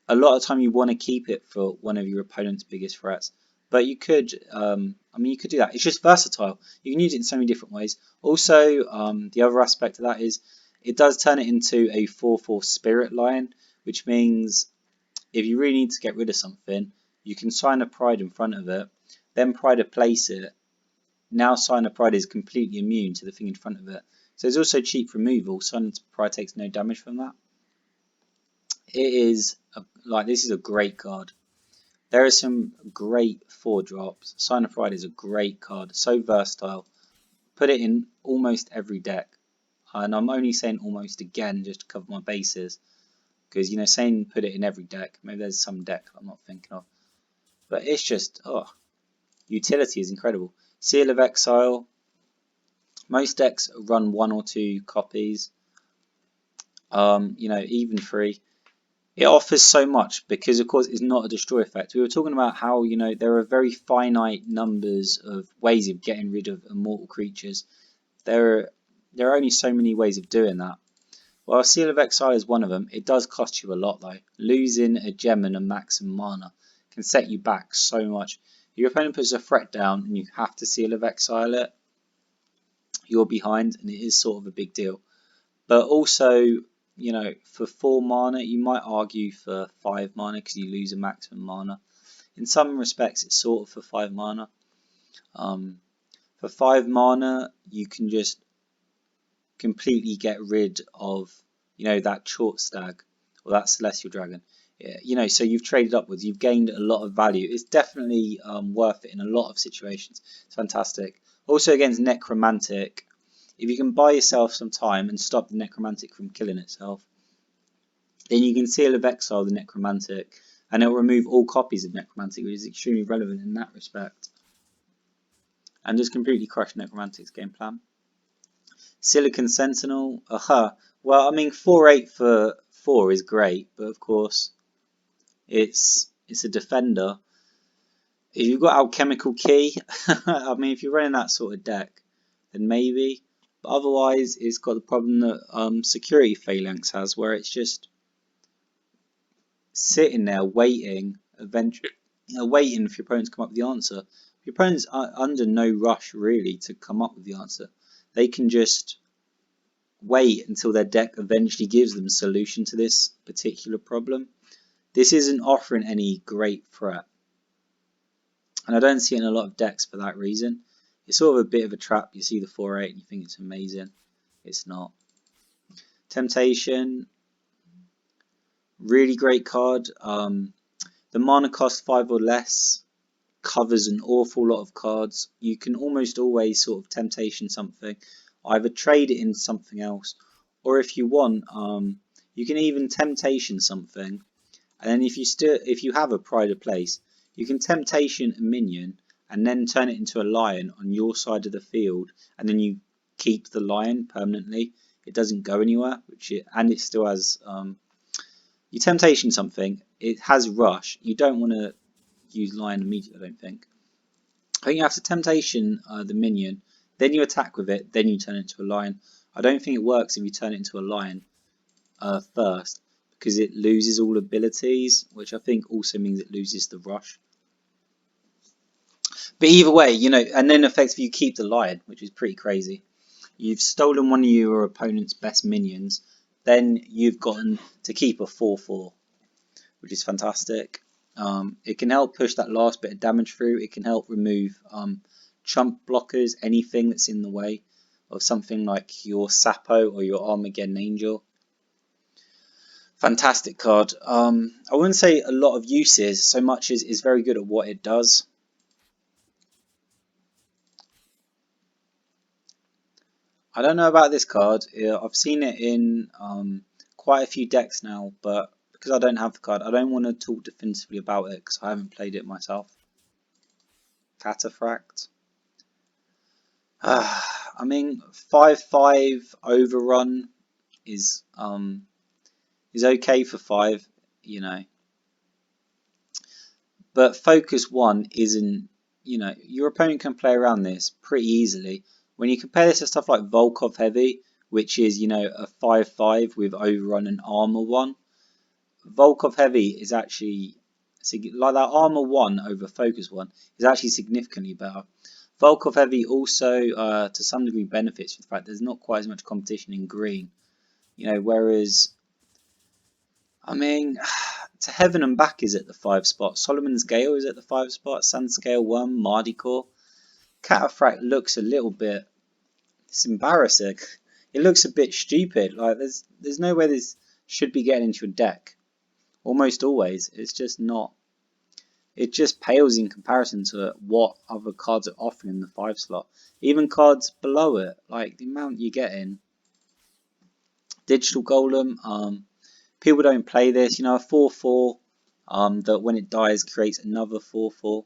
A lot of the time you want to keep it for one of your opponent's biggest threats, but you could, I mean, you could do that. It's just versatile. You can use it in so many different ways. Also, the other aspect of that is it does turn it into a 4/4 Spirit Lion, which means if you really need to get rid of something, you can Sign of Pride in front of it, then Pride of Place it. Now Sign of Pride is completely immune to the thing in front of it. So there's also cheap removal. Sign of Pride takes no damage from that. It is this is a great card. There are some great 4-drops. Sign of Pride is a great card, so versatile. Put it in almost every deck, and I'm only saying almost again just to cover my bases, because, you know, saying put it in every deck, maybe there's some deck I'm not thinking of, but it's just, utility is incredible. Seal of Exile. Most decks run 1 or 2 copies. You know, even 3. It offers so much because, of course, it's not a destroy effect. We were talking about how, you know, there are very finite numbers of ways of getting rid of immortal creatures. There are only so many ways of doing that. Well, Seal of Exile is one of them. It does cost you a lot, though. Losing a gem and a maximum mana can set you back so much. If your opponent puts a threat down and you have to Seal of Exile it, you're behind, and it is sort of a big deal. But also, you know, for 4 mana, you might argue for 5 mana because you lose a maximum mana. In some respects, it's sort of for 5 mana. For 5 mana, you can just completely get rid of, you know, that short stag or that celestial dragon. You know, so you've traded upwards, you've gained a lot of value. It's definitely worth it in a lot of situations. It's fantastic. Also against Necromantic, if you can buy yourself some time and stop the Necromantic from killing itself, then you can Seal of Exile the Necromantic, and it will remove all copies of Necromantic, which is extremely relevant in that respect. And just completely crush Necromantic's game plan. Silicon Sentinel, well, I mean, 4/8 for 4 is great, but of course, it's a defender. If you've got Alchemical Key, I mean, if you're running that sort of deck, then maybe. But otherwise, it's got the problem that Security Phalanx has, where it's just sitting there waiting, eventually, waiting for your opponent to come up with the answer. If your opponent's under no rush really to come up with the answer, they can just wait until their deck eventually gives them a solution to this particular problem. This isn't offering any great threat, and I don't see it in a lot of decks for that reason. It's sort of a bit of a trap. You see the 4/8 and you think it's amazing. It's not. Temptation, really great card. The mana cost 5 or less covers an awful lot of cards. You can almost always sort of Temptation something, either trade it into something else, or if you want, you can even Temptation something, and then if you have a Pride of Place, you can Temptation a minion and then turn it into a lion on your side of the field, and then you keep the lion permanently. It doesn't go anywhere, and it still has you Temptation something. It has rush. You don't want to use lion immediately, I don't think. I think you have to Temptation the minion, then you attack with it, then you turn it into a lion. I don't think it works if you turn it into a lion first, because it loses all abilities, which I think also means it loses the rush. But either way, you know, and then effectively you keep the lion, which is pretty crazy. You've stolen one of your opponent's best minions, then you've gotten to keep a 4/4, which is fantastic. It can help push that last bit of damage through. It can help remove chump blockers, anything that's in the way of something like your Sapo or your Armageddon Angel. Fantastic card. I wouldn't say a lot of uses so much as is very good at what it does. I don't know about this card. I've seen it in quite a few decks now, but because I don't have the card, I don't want to talk definitively about it because I haven't played it myself. Cataphract. I mean, 5/5 overrun is okay for 5, you know. But Focus 1 isn't, you know, your opponent can play around this pretty easily. When you compare this to stuff like Volkov Heavy, which is, you know, a 5/5 with overrun and armor 1, Volkov Heavy is actually, like that armor 1 over Focus 1 is actually significantly better. Volkov Heavy also, to some degree, benefits from the fact there's not quite as much competition in green. You know, whereas, I mean, to Heaven and Back is at the 5 spot. Solomon's Gale is at the 5 spot. Sandscale 1, Mardicore. Cataphract looks a little bit, it's embarrassing. It looks a bit stupid. Like, there's no way this should be getting into a deck. Almost always. It's just not. It just pales in comparison to what other cards are offering in the 5 slot. Even cards below it, like the amount you get in. Digital Golem, people don't play this. You know, a 4/4 that when it dies creates another 4/4.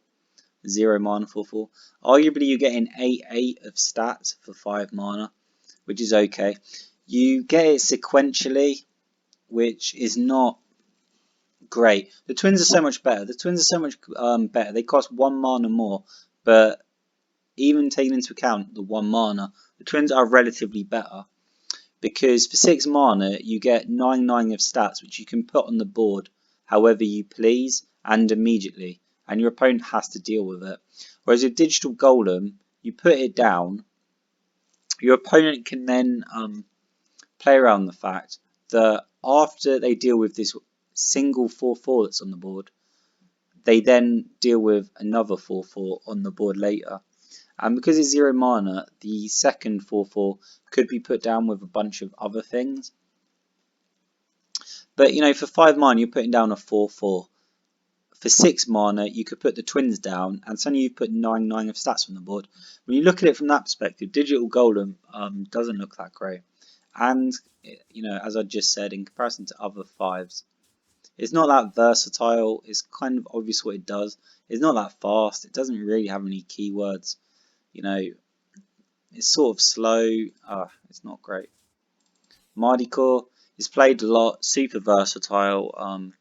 0 mana 4/4. Arguably you're getting 8/8 of stats for 5 mana, which is okay. You get it sequentially, which is not great. The twins are so much better. The twins are so much better. They cost 1 mana more, but even taking into account the 1 mana, the twins are relatively better. Because for 6 mana, you get 9/9 of stats, which you can put on the board however you please and immediately, and your opponent has to deal with it. Whereas with Digital Golem, you put it down, your opponent can then play around the fact that after they deal with this single 4/4 that's on the board, they then deal with another 4/4 on the board later. And because it's 0 mana, the second 4/4 could be put down with a bunch of other things. But, you know, for 5 mana, you're putting down a 4/4. For 6 mana, you could put the twins down, and suddenly you've put 9/9 of stats on the board. When you look at it from that perspective, Digital Golem doesn't look that great. And, you know, as I just said, in comparison to other 5s, it's not that versatile. It's kind of obvious what it does. It's not that fast. It doesn't really have any keywords. You know, it's sort of slow. It's not great. Mardicore is played a lot. Super versatile.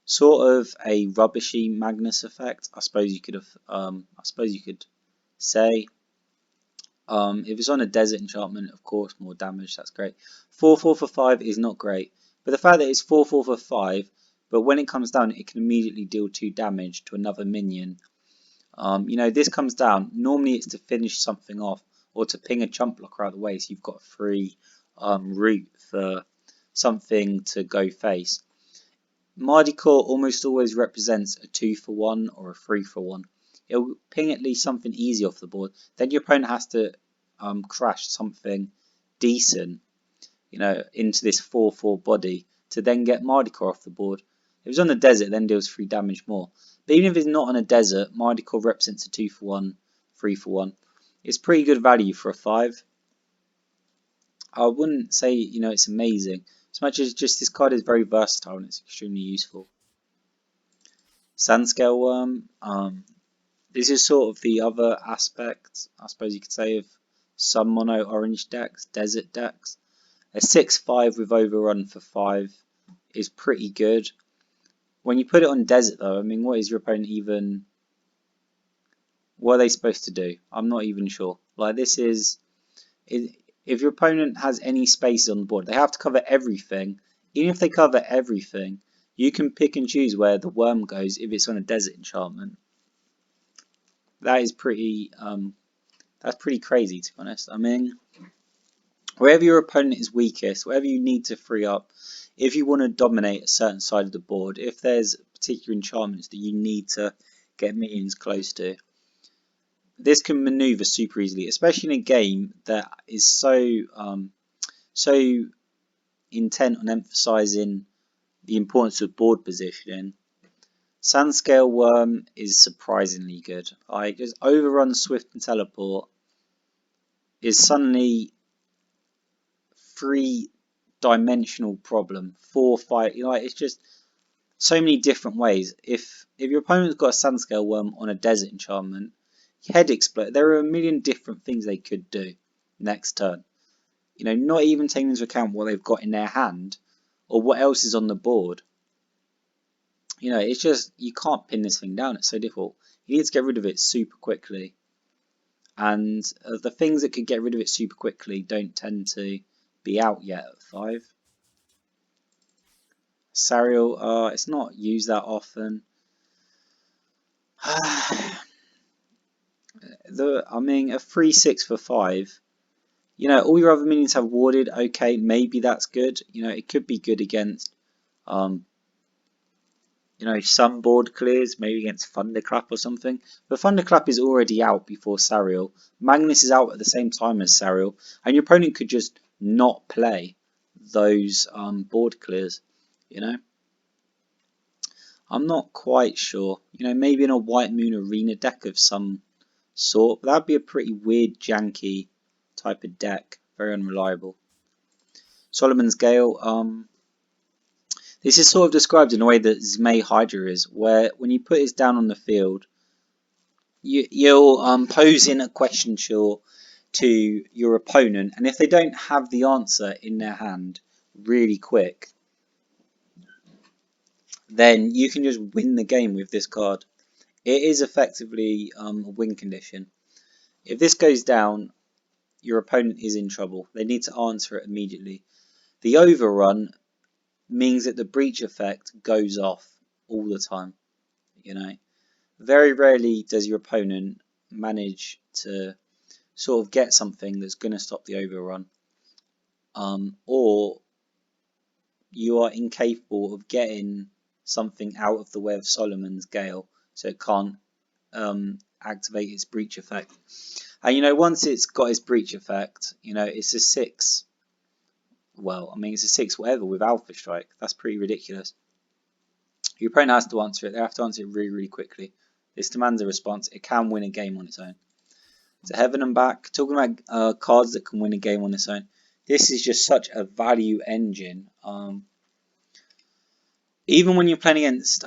Sort of a rubbishy Magnus effect. I suppose you could have. I suppose you could say. If it's on a desert enchantment, of course, more damage. That's great. 4/4 for 5 is not great, but the fact that it's 4/4 for 5, but when it comes down, it can immediately deal 2 damage to another minion. You know, this comes down. Normally, it's to finish something off or to ping a chump blocker out of the way, so you've got a free route for something to go face. Mardicore almost always represents a 2/1 or a 3/1. It'll ping at least something easy off the board. Then your opponent has to crash something decent, you know, into this 4/4 body to then get Mardicore off the board. If it's on the desert, then deals 3 damage more. But even if it's not on a desert, Mardicore represents a 2/1, 3/1. It's pretty good value for a 5. I wouldn't say, you know, it's amazing. As much as just this card is very versatile and it's extremely useful. Sandscale Worm. This is sort of the other aspect, I suppose you could say, of some mono orange decks, desert decks. A 6/5 with overrun for 5 is pretty good. When you put it on desert though, I mean, what is your opponent even... What are they supposed to do? I'm not even sure. Like, this is... If your opponent has any spaces on the board, they have to cover everything. Even if they cover everything, you can pick and choose where the worm goes if it's on a desert enchantment. That is pretty that's pretty crazy, to be honest. I mean, wherever your opponent is weakest, wherever you need to free up, if you want to dominate a certain side of the board, if there's particular enchantments that you need to get minions close to, this can maneuver super easily, especially in a game that is so intent on emphasizing the importance of board positioning. Sandscale Worm is surprisingly good. Like, just overrun, swift, and teleport is suddenly 3-dimensional problem. 4, 5, like, it's just so many different ways. If your opponent's got a Sandscale Worm on a desert enchantment, head explode. There are a million different things they could do next turn. You know, not even taking into account what they've got in their hand or what else is on the board. You know, it's just, you can't pin this thing down. It's so difficult. You need to get rid of it super quickly. And the things that could get rid of it super quickly don't tend to be out yet at 5. Sariel, it's not used that often. I mean, a 3/6 for 5. You know, all your other minions have warded. Okay, maybe that's good. You know, it could be good against, you know, some board clears, maybe against Thunderclap or something. But Thunderclap is already out before Sariel. Magnus is out at the same time as Sariel, and your opponent could just not play those board clears. You know, I'm not quite sure. You know, maybe in a White Moon Arena deck of some sort, but that'd be a pretty weird, janky type of deck. Very unreliable. Solomon's Gale. This is sort of described in a way that Zmei Hydra is, where when you put it down on the field, you'll pose in a question to your opponent, and if they don't have the answer in their hand really quick, then you can just win the game with this card. It is effectively a win condition. If this goes down, your opponent is in trouble. They need to answer it immediately. The overrun means that the breach effect goes off all the time. You know, very rarely does your opponent manage to sort of get something that's going to stop the overrun, or you are incapable of getting something out of the way of Solomon's Gale, so it can't activate its breach effect. And you know, once it's got its breach effect, you know, it's a 6. Well, I mean, it's a 6 whatever with Alpha Strike. That's pretty ridiculous. Your opponent has to answer it. They have to answer it really, really quickly. This demands a response. It can win a game on its own. So Heaven and Back, talking about cards that can win a game on its own. This is just such a value engine. Even when you're playing against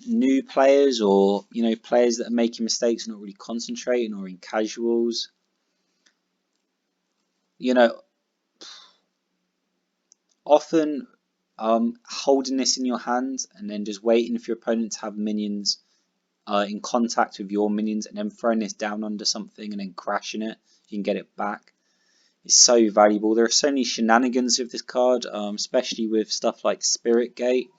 new players, or you know, players that are making mistakes, not really concentrating, or in casuals, you know, often holding this in your hand and then just waiting for your opponent to have minions in contact with your minions, and then throwing this down under something and then crashing it, you can get it back. It's so valuable. There are so many shenanigans with this card, especially with stuff like Spirit Gate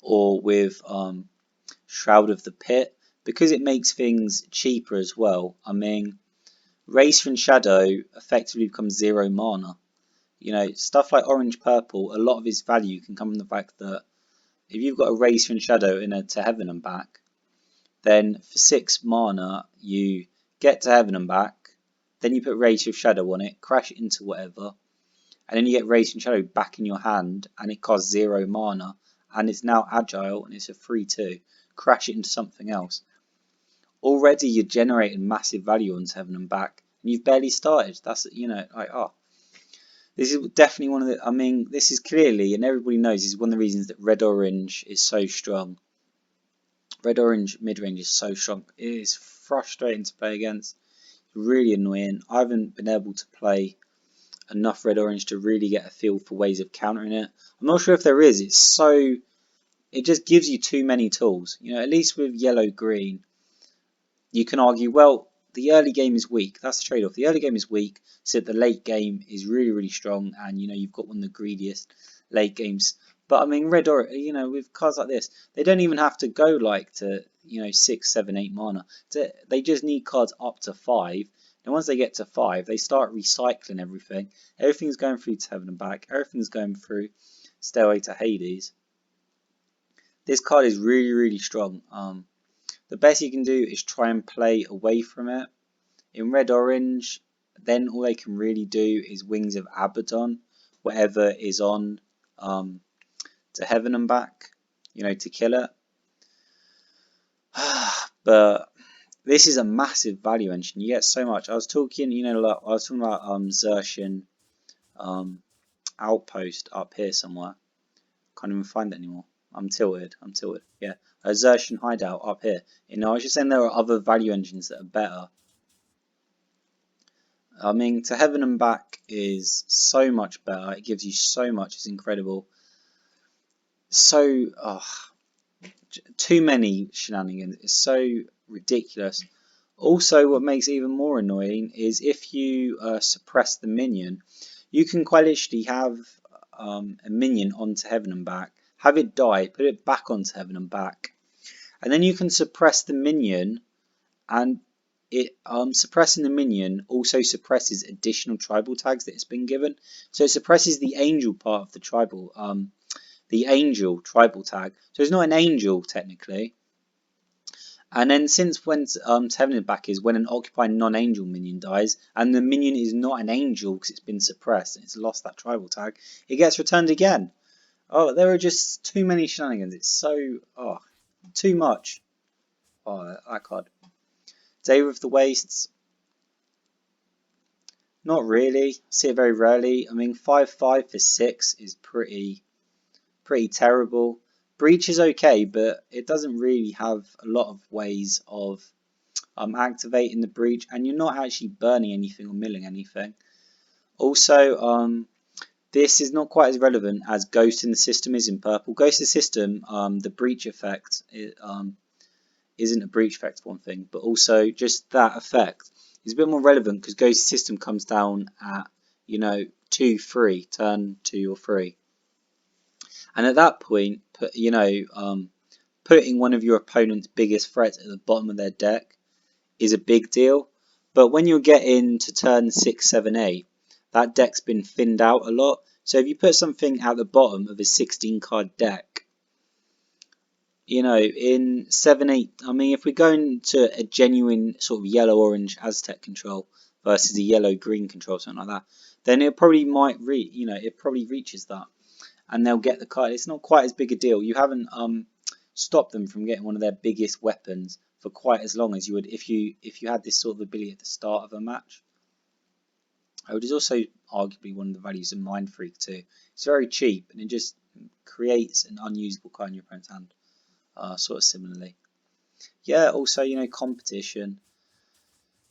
or with Shroud of the Pit, because it makes things cheaper as well. I mean, Race and Shadow effectively becomes 0 mana. You know, stuff like Orange Purple, a lot of its value can come from the fact that if you've got a Race and Shadow in a To Heaven and Back, then for 6 mana you get To Heaven and Back, then you put Race of Shadow on it, crash it into whatever, and then you get Race and Shadow back in your hand, and it costs 0 mana, and it's now agile, and it's a 3/2. Crash it into something else. Already you're generating massive value on To Heaven and Back, and you've barely started. That's, you know, like, oh. This is definitely one of the, I mean, this is clearly, and everybody knows, this is one of the reasons that Red-Orange is so strong. Red-Orange mid-range is so strong. It is frustrating to play against. Really annoying. I haven't been able to play enough Red-Orange to really get a feel for ways of countering it. I'm not sure if there is. It's so, it just gives you too many tools. You know, at least with Yellow-Green, you can argue, well, the early game is weak. That's the trade-off. The early game is weak, so the late game is really strong, and you've got one of the greediest late games. But I mean, red or with cards like this, they don't even have to go like to 6, 7, 8 mana. They just need cards up to 5. And once they get to 5, they start recycling everything. Everything's going through to Heaven and Back. Everything's going through Stairway to Hades. This card is really strong. The best you can do is try and play away from it. In red-orange, then all they can really do is Wings of Abaddon, whatever is on to Heaven and Back, to kill it. But this is a massive value engine. You get so much. I was talking, about Xerxian Outpost up here somewhere. Can't even find it anymore. I'm tilted. Yeah, a Xerxian Hideout up here. I was just saying there are other value engines that are better. I mean, to Heaven and Back is so much better. It gives you so much. It's incredible. So, too many shenanigans. It's so ridiculous. Also, what makes it even more annoying is if you suppress the minion, you can quite literally have a minion onto Heaven and Back, have it die, put it back onto Heaven and Back, and then you can suppress the minion, and it suppressing the minion also suppresses additional tribal tags that it's been given. So it suppresses the angel part of the tribal tag. So it's not an angel technically. And then since when Heaven and Back is when an occupying non-angel minion dies, and the minion is not an angel because it's been suppressed and it's lost that tribal tag, it gets returned again. Oh, there are just too many shenanigans. It's so too much. Oh, that card. Day of the Wastes. Not really. See it very rarely. I mean, 5/5 for 6 is pretty terrible. Breach is okay, but it doesn't really have a lot of ways of activating the breach, and you're not actually burning anything or milling anything. Also, this is not quite as relevant as Ghost in the System is in purple. Ghost in the System, the breach effect isn't a breach effect for one thing, but also just that effect is a bit more relevant because Ghost System comes down at 2, 3, turn 2 or 3, and at that point, putting one of your opponent's biggest threats at the bottom of their deck is a big deal. But when you're getting to turn 6, 7, 8, that deck's been thinned out a lot. So if you put something at the bottom of a 16 card deck, in 7, 8, I mean, if we're going to a genuine sort of yellow-orange Aztec control versus a yellow-green control, something like that, then it probably it probably reaches that, and they'll get the card. It's not quite as big a deal. You haven't stopped them from getting one of their biggest weapons for quite as long as you would if you had this sort of ability at the start of a match. It is also arguably one of the values of Mind Freak too. It's very cheap and it just creates an unusable card in your opponent's hand. Sort of similarly. Yeah, also, competition.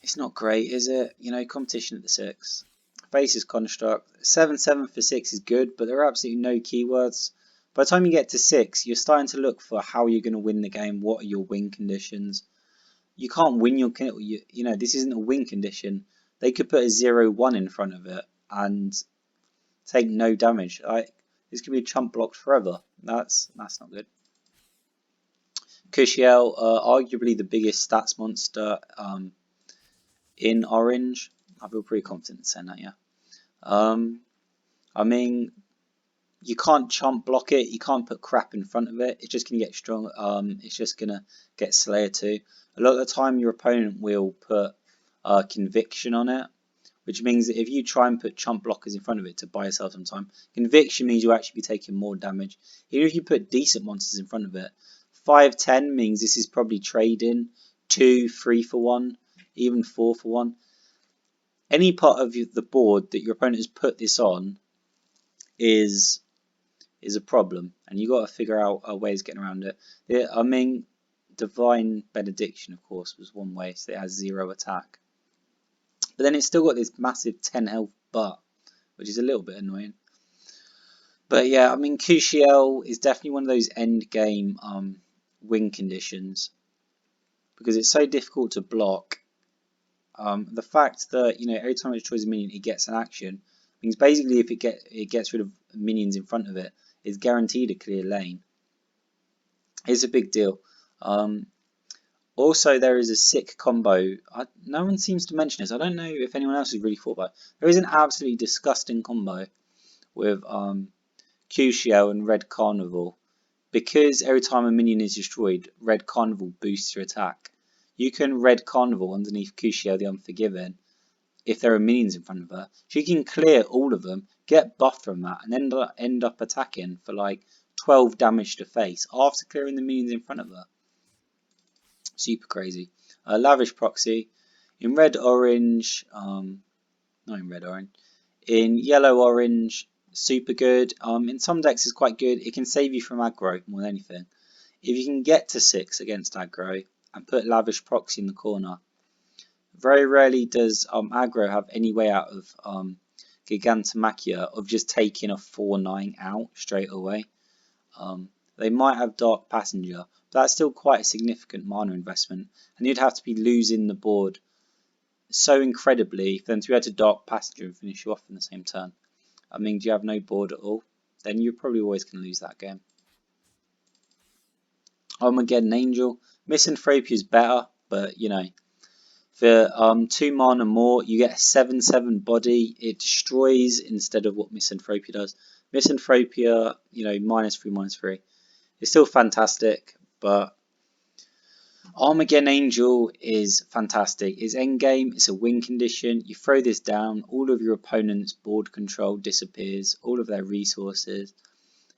It's not great, is it? Competition at the 6. Faces Construct. 7/7 for 6 is good, but there are absolutely no keywords. By the time you get to 6, you're starting to look for how you're going to win the game. What are your win conditions? You can't win this isn't a win condition. They could put a 0/1 in front of it and take no damage. This could be a chump blocked forever. That's not good. Kushiel, arguably the biggest stats monster in orange. I feel pretty confident in saying that, yeah. I mean, you can't chump block it. You can't put crap in front of it. It's just going to get strong. It's just going to get Slayer too. A lot of the time, your opponent will put Conviction on it, which means that if you try and put chump blockers in front of it to buy yourself some time, Conviction means you'll actually be taking more damage. Even if you put decent monsters in front of it, 5/10 means this is probably trading 2, 3 for 1, even 4 for 1. Any part of the board that your opponent has put this on is a problem, and you've got to figure out ways of getting around it. I mean, Divine Benediction, of course, was one way, so it has 0 attack. But then it's still got this massive 10 health butt, which is a little bit annoying. But yeah, I mean, Kushiel is definitely one of those end game win conditions because it's so difficult to block. The fact that every time it destroys a minion, it gets an action means basically if it gets rid of minions in front of it, it's guaranteed a clear lane. It's a big deal. Also, there is a sick combo. No one seems to mention this. I don't know if anyone else has really thought about it. There is an absolutely disgusting combo with Q-Shell and Red Carnival. Because every time a minion is destroyed, Red Carnival boosts your attack. You can Red Carnival underneath Q-Shell the Unforgiven if there are minions in front of her. She can clear all of them, get buff from that, and end up attacking for like 12 damage to face after clearing the minions in front of her. Super crazy. Lavish Proxy. In red, orange, not in red, orange. In yellow, orange, super good. In some decks it's quite good. It can save you from aggro more than anything. If you can get to 6 against aggro and put Lavish Proxy in the corner, very rarely does aggro have any way out of Gigantomachia of just taking a 4/9 out straight away. They might have Dark Passenger, but that's still quite a significant mana investment, and you'd have to be losing the board so incredibly for them to be able to Dark Passenger and finish you off in the same turn. I mean, do you have no board at all? Then you're probably always going to lose that game. Armageddon Angel. Misanthropy is better, but for 2 mana more, you get a 7/7 body. It destroys instead of what Misanthropy does. Misanthropia, -3/-3. It's still fantastic, but Armageddon Angel is fantastic. It's endgame, it's a win condition. You throw this down, all of your opponent's board control disappears, all of their resources.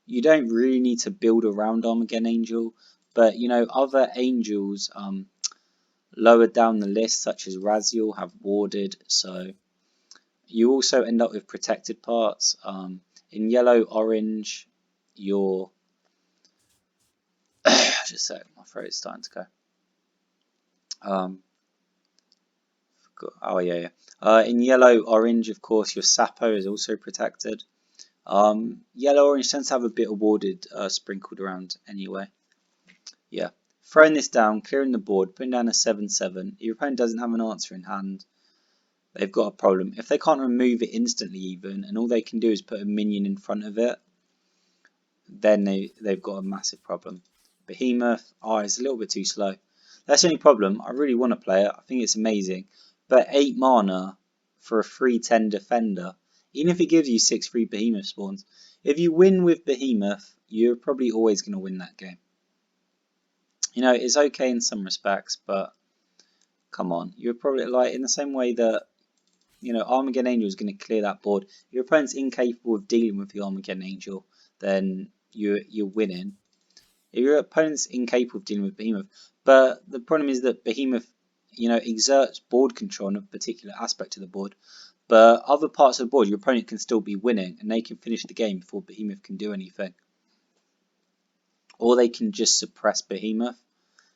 You don't really need to build around Armageddon Angel, but other angels lower down the list, such as Raziel, have warded, so you also end up with protected parts. In yellow, orange, your just a sec, my throat is starting to go. Oh yeah. In yellow, orange, of course, your Sapo is also protected. Yellow, orange tends to have a bit of warded sprinkled around anyway. Yeah. Throwing this down, clearing the board, putting down a 7/7. Your opponent doesn't have an answer in hand. They've got a problem. If they can't remove it instantly even, and all they can do is put a minion in front of it, then they've got a massive problem. Behemoth, it's a little bit too slow. That's the only problem. I really want to play it. I think it's amazing. But 8 mana for a 3/10 defender, even if it gives you 6 free Behemoth spawns, if you win with Behemoth, you're probably always going to win that game. It's okay in some respects, but come on. You're probably like in the same way that Armageddon Angel is going to clear that board. If your opponent's incapable of dealing with the Armageddon Angel, then you're winning. If your opponent's incapable of dealing with Behemoth, but the problem is that Behemoth, exerts board control on a particular aspect of the board, but other parts of the board, your opponent can still be winning, and they can finish the game before Behemoth can do anything. Or they can just suppress Behemoth,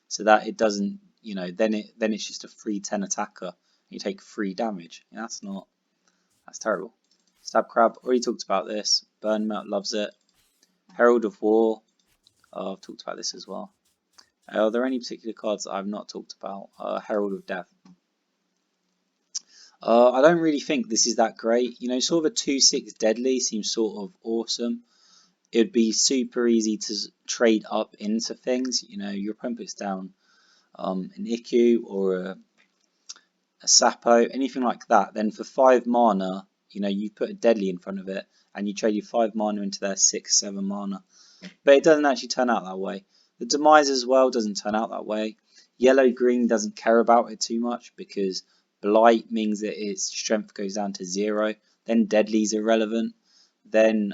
so that it doesn't, then it's just a 3/10 attacker. You take 3 damage. That's terrible. Stab Crab, already talked about this. Burnmelt loves it. Herald of War, I've talked about this as well. Are there any particular cards that I've not talked about? Herald of Death. I don't really think this is that great. Sort of a 2/6 deadly seems sort of awesome. It would be super easy to trade up into things. Your opponent puts down an Iku or a Sapo, anything like that. Then for 5 mana, you put a deadly in front of it, and you trade your 5 mana into their 6/7 mana. But it doesn't actually turn out that way. The Demise as well doesn't turn out that way. Yellow-green doesn't care about it too much because Blight means that its strength goes down to 0. Then Deadly's irrelevant. Then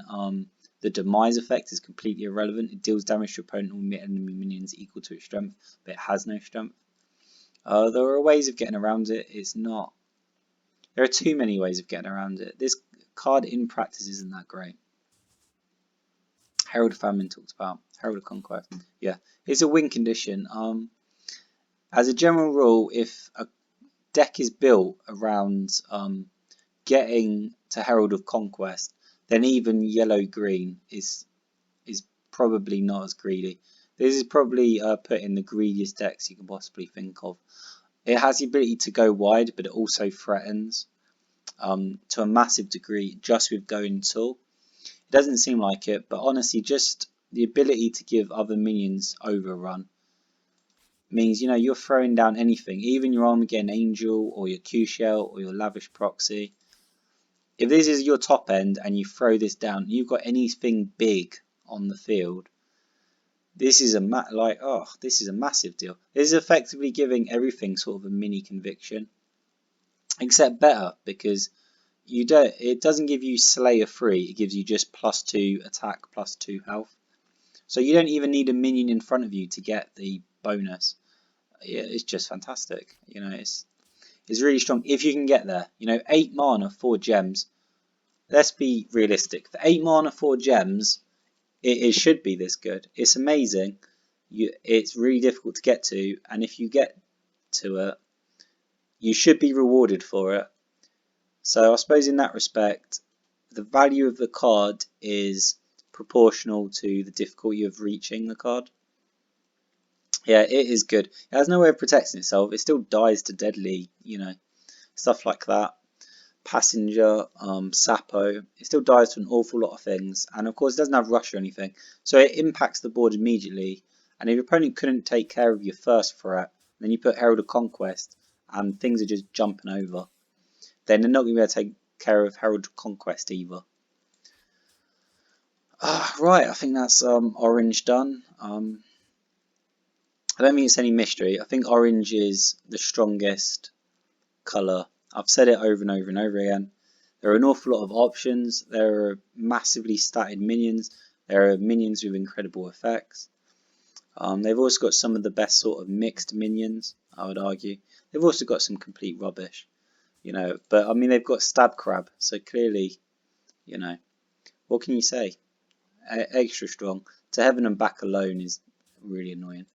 the Demise effect is completely irrelevant. It deals damage to your opponent or enemy minions equal to its strength, but it has no strength. There are ways of getting around it. There are too many ways of getting around it. This card in practice isn't that great. Herald of Famine talked about. Herald of Conquest. Yeah, it's a win condition. As a general rule, if a deck is built around getting to Herald of Conquest, then even yellow-green is probably not as greedy. This is probably put in the greediest decks you can possibly think of. It has the ability to go wide, but it also threatens to a massive degree just with going tall. It doesn't seem like it, but honestly, just the ability to give other minions overrun means, you know, you're throwing down anything, even your Armageddon Angel or your Q-Shell or your Lavish Proxy. If this is your top end and you throw this down, you've got anything big on the field. This is this is a massive deal. This is effectively giving everything sort of a mini conviction, except better because it doesn't give you Slayer free. It gives you just +2 attack, +2 health. So you don't even need a minion in front of you to get the bonus. Yeah, it's just fantastic. You know, it's really strong if you can get there. You know, 8 mana, 4 gems. Let's be realistic. For 8 mana, 4 gems, it should be this good. It's amazing. It's really difficult to get to, and if you get to it, you should be rewarded for it. So I suppose in that respect, the value of the card is proportional to the difficulty of reaching the card. Yeah, it is good. It has no way of protecting itself. It still dies to deadly, you know, stuff like that. Passenger, Sapo. It still dies to an awful lot of things. And of course, it doesn't have rush or anything. So it impacts the board immediately. And if your opponent couldn't take care of your first threat, then you put Herald of Conquest and things are just jumping over, then they're not going to be able to take care of Herald of Conquest either. Right, I think that's orange done. I don't think it's any mystery. I think orange is the strongest colour. I've said it over and over and over again. There are an awful lot of options. There are massively statted minions. There are minions with incredible effects. They've also got some of the best sort of mixed minions, I would argue. They've also got some complete rubbish, you know. But I mean, they've got Stab Crab, so clearly, you know, what can you say? Extra strong. To heaven and back alone is really annoying.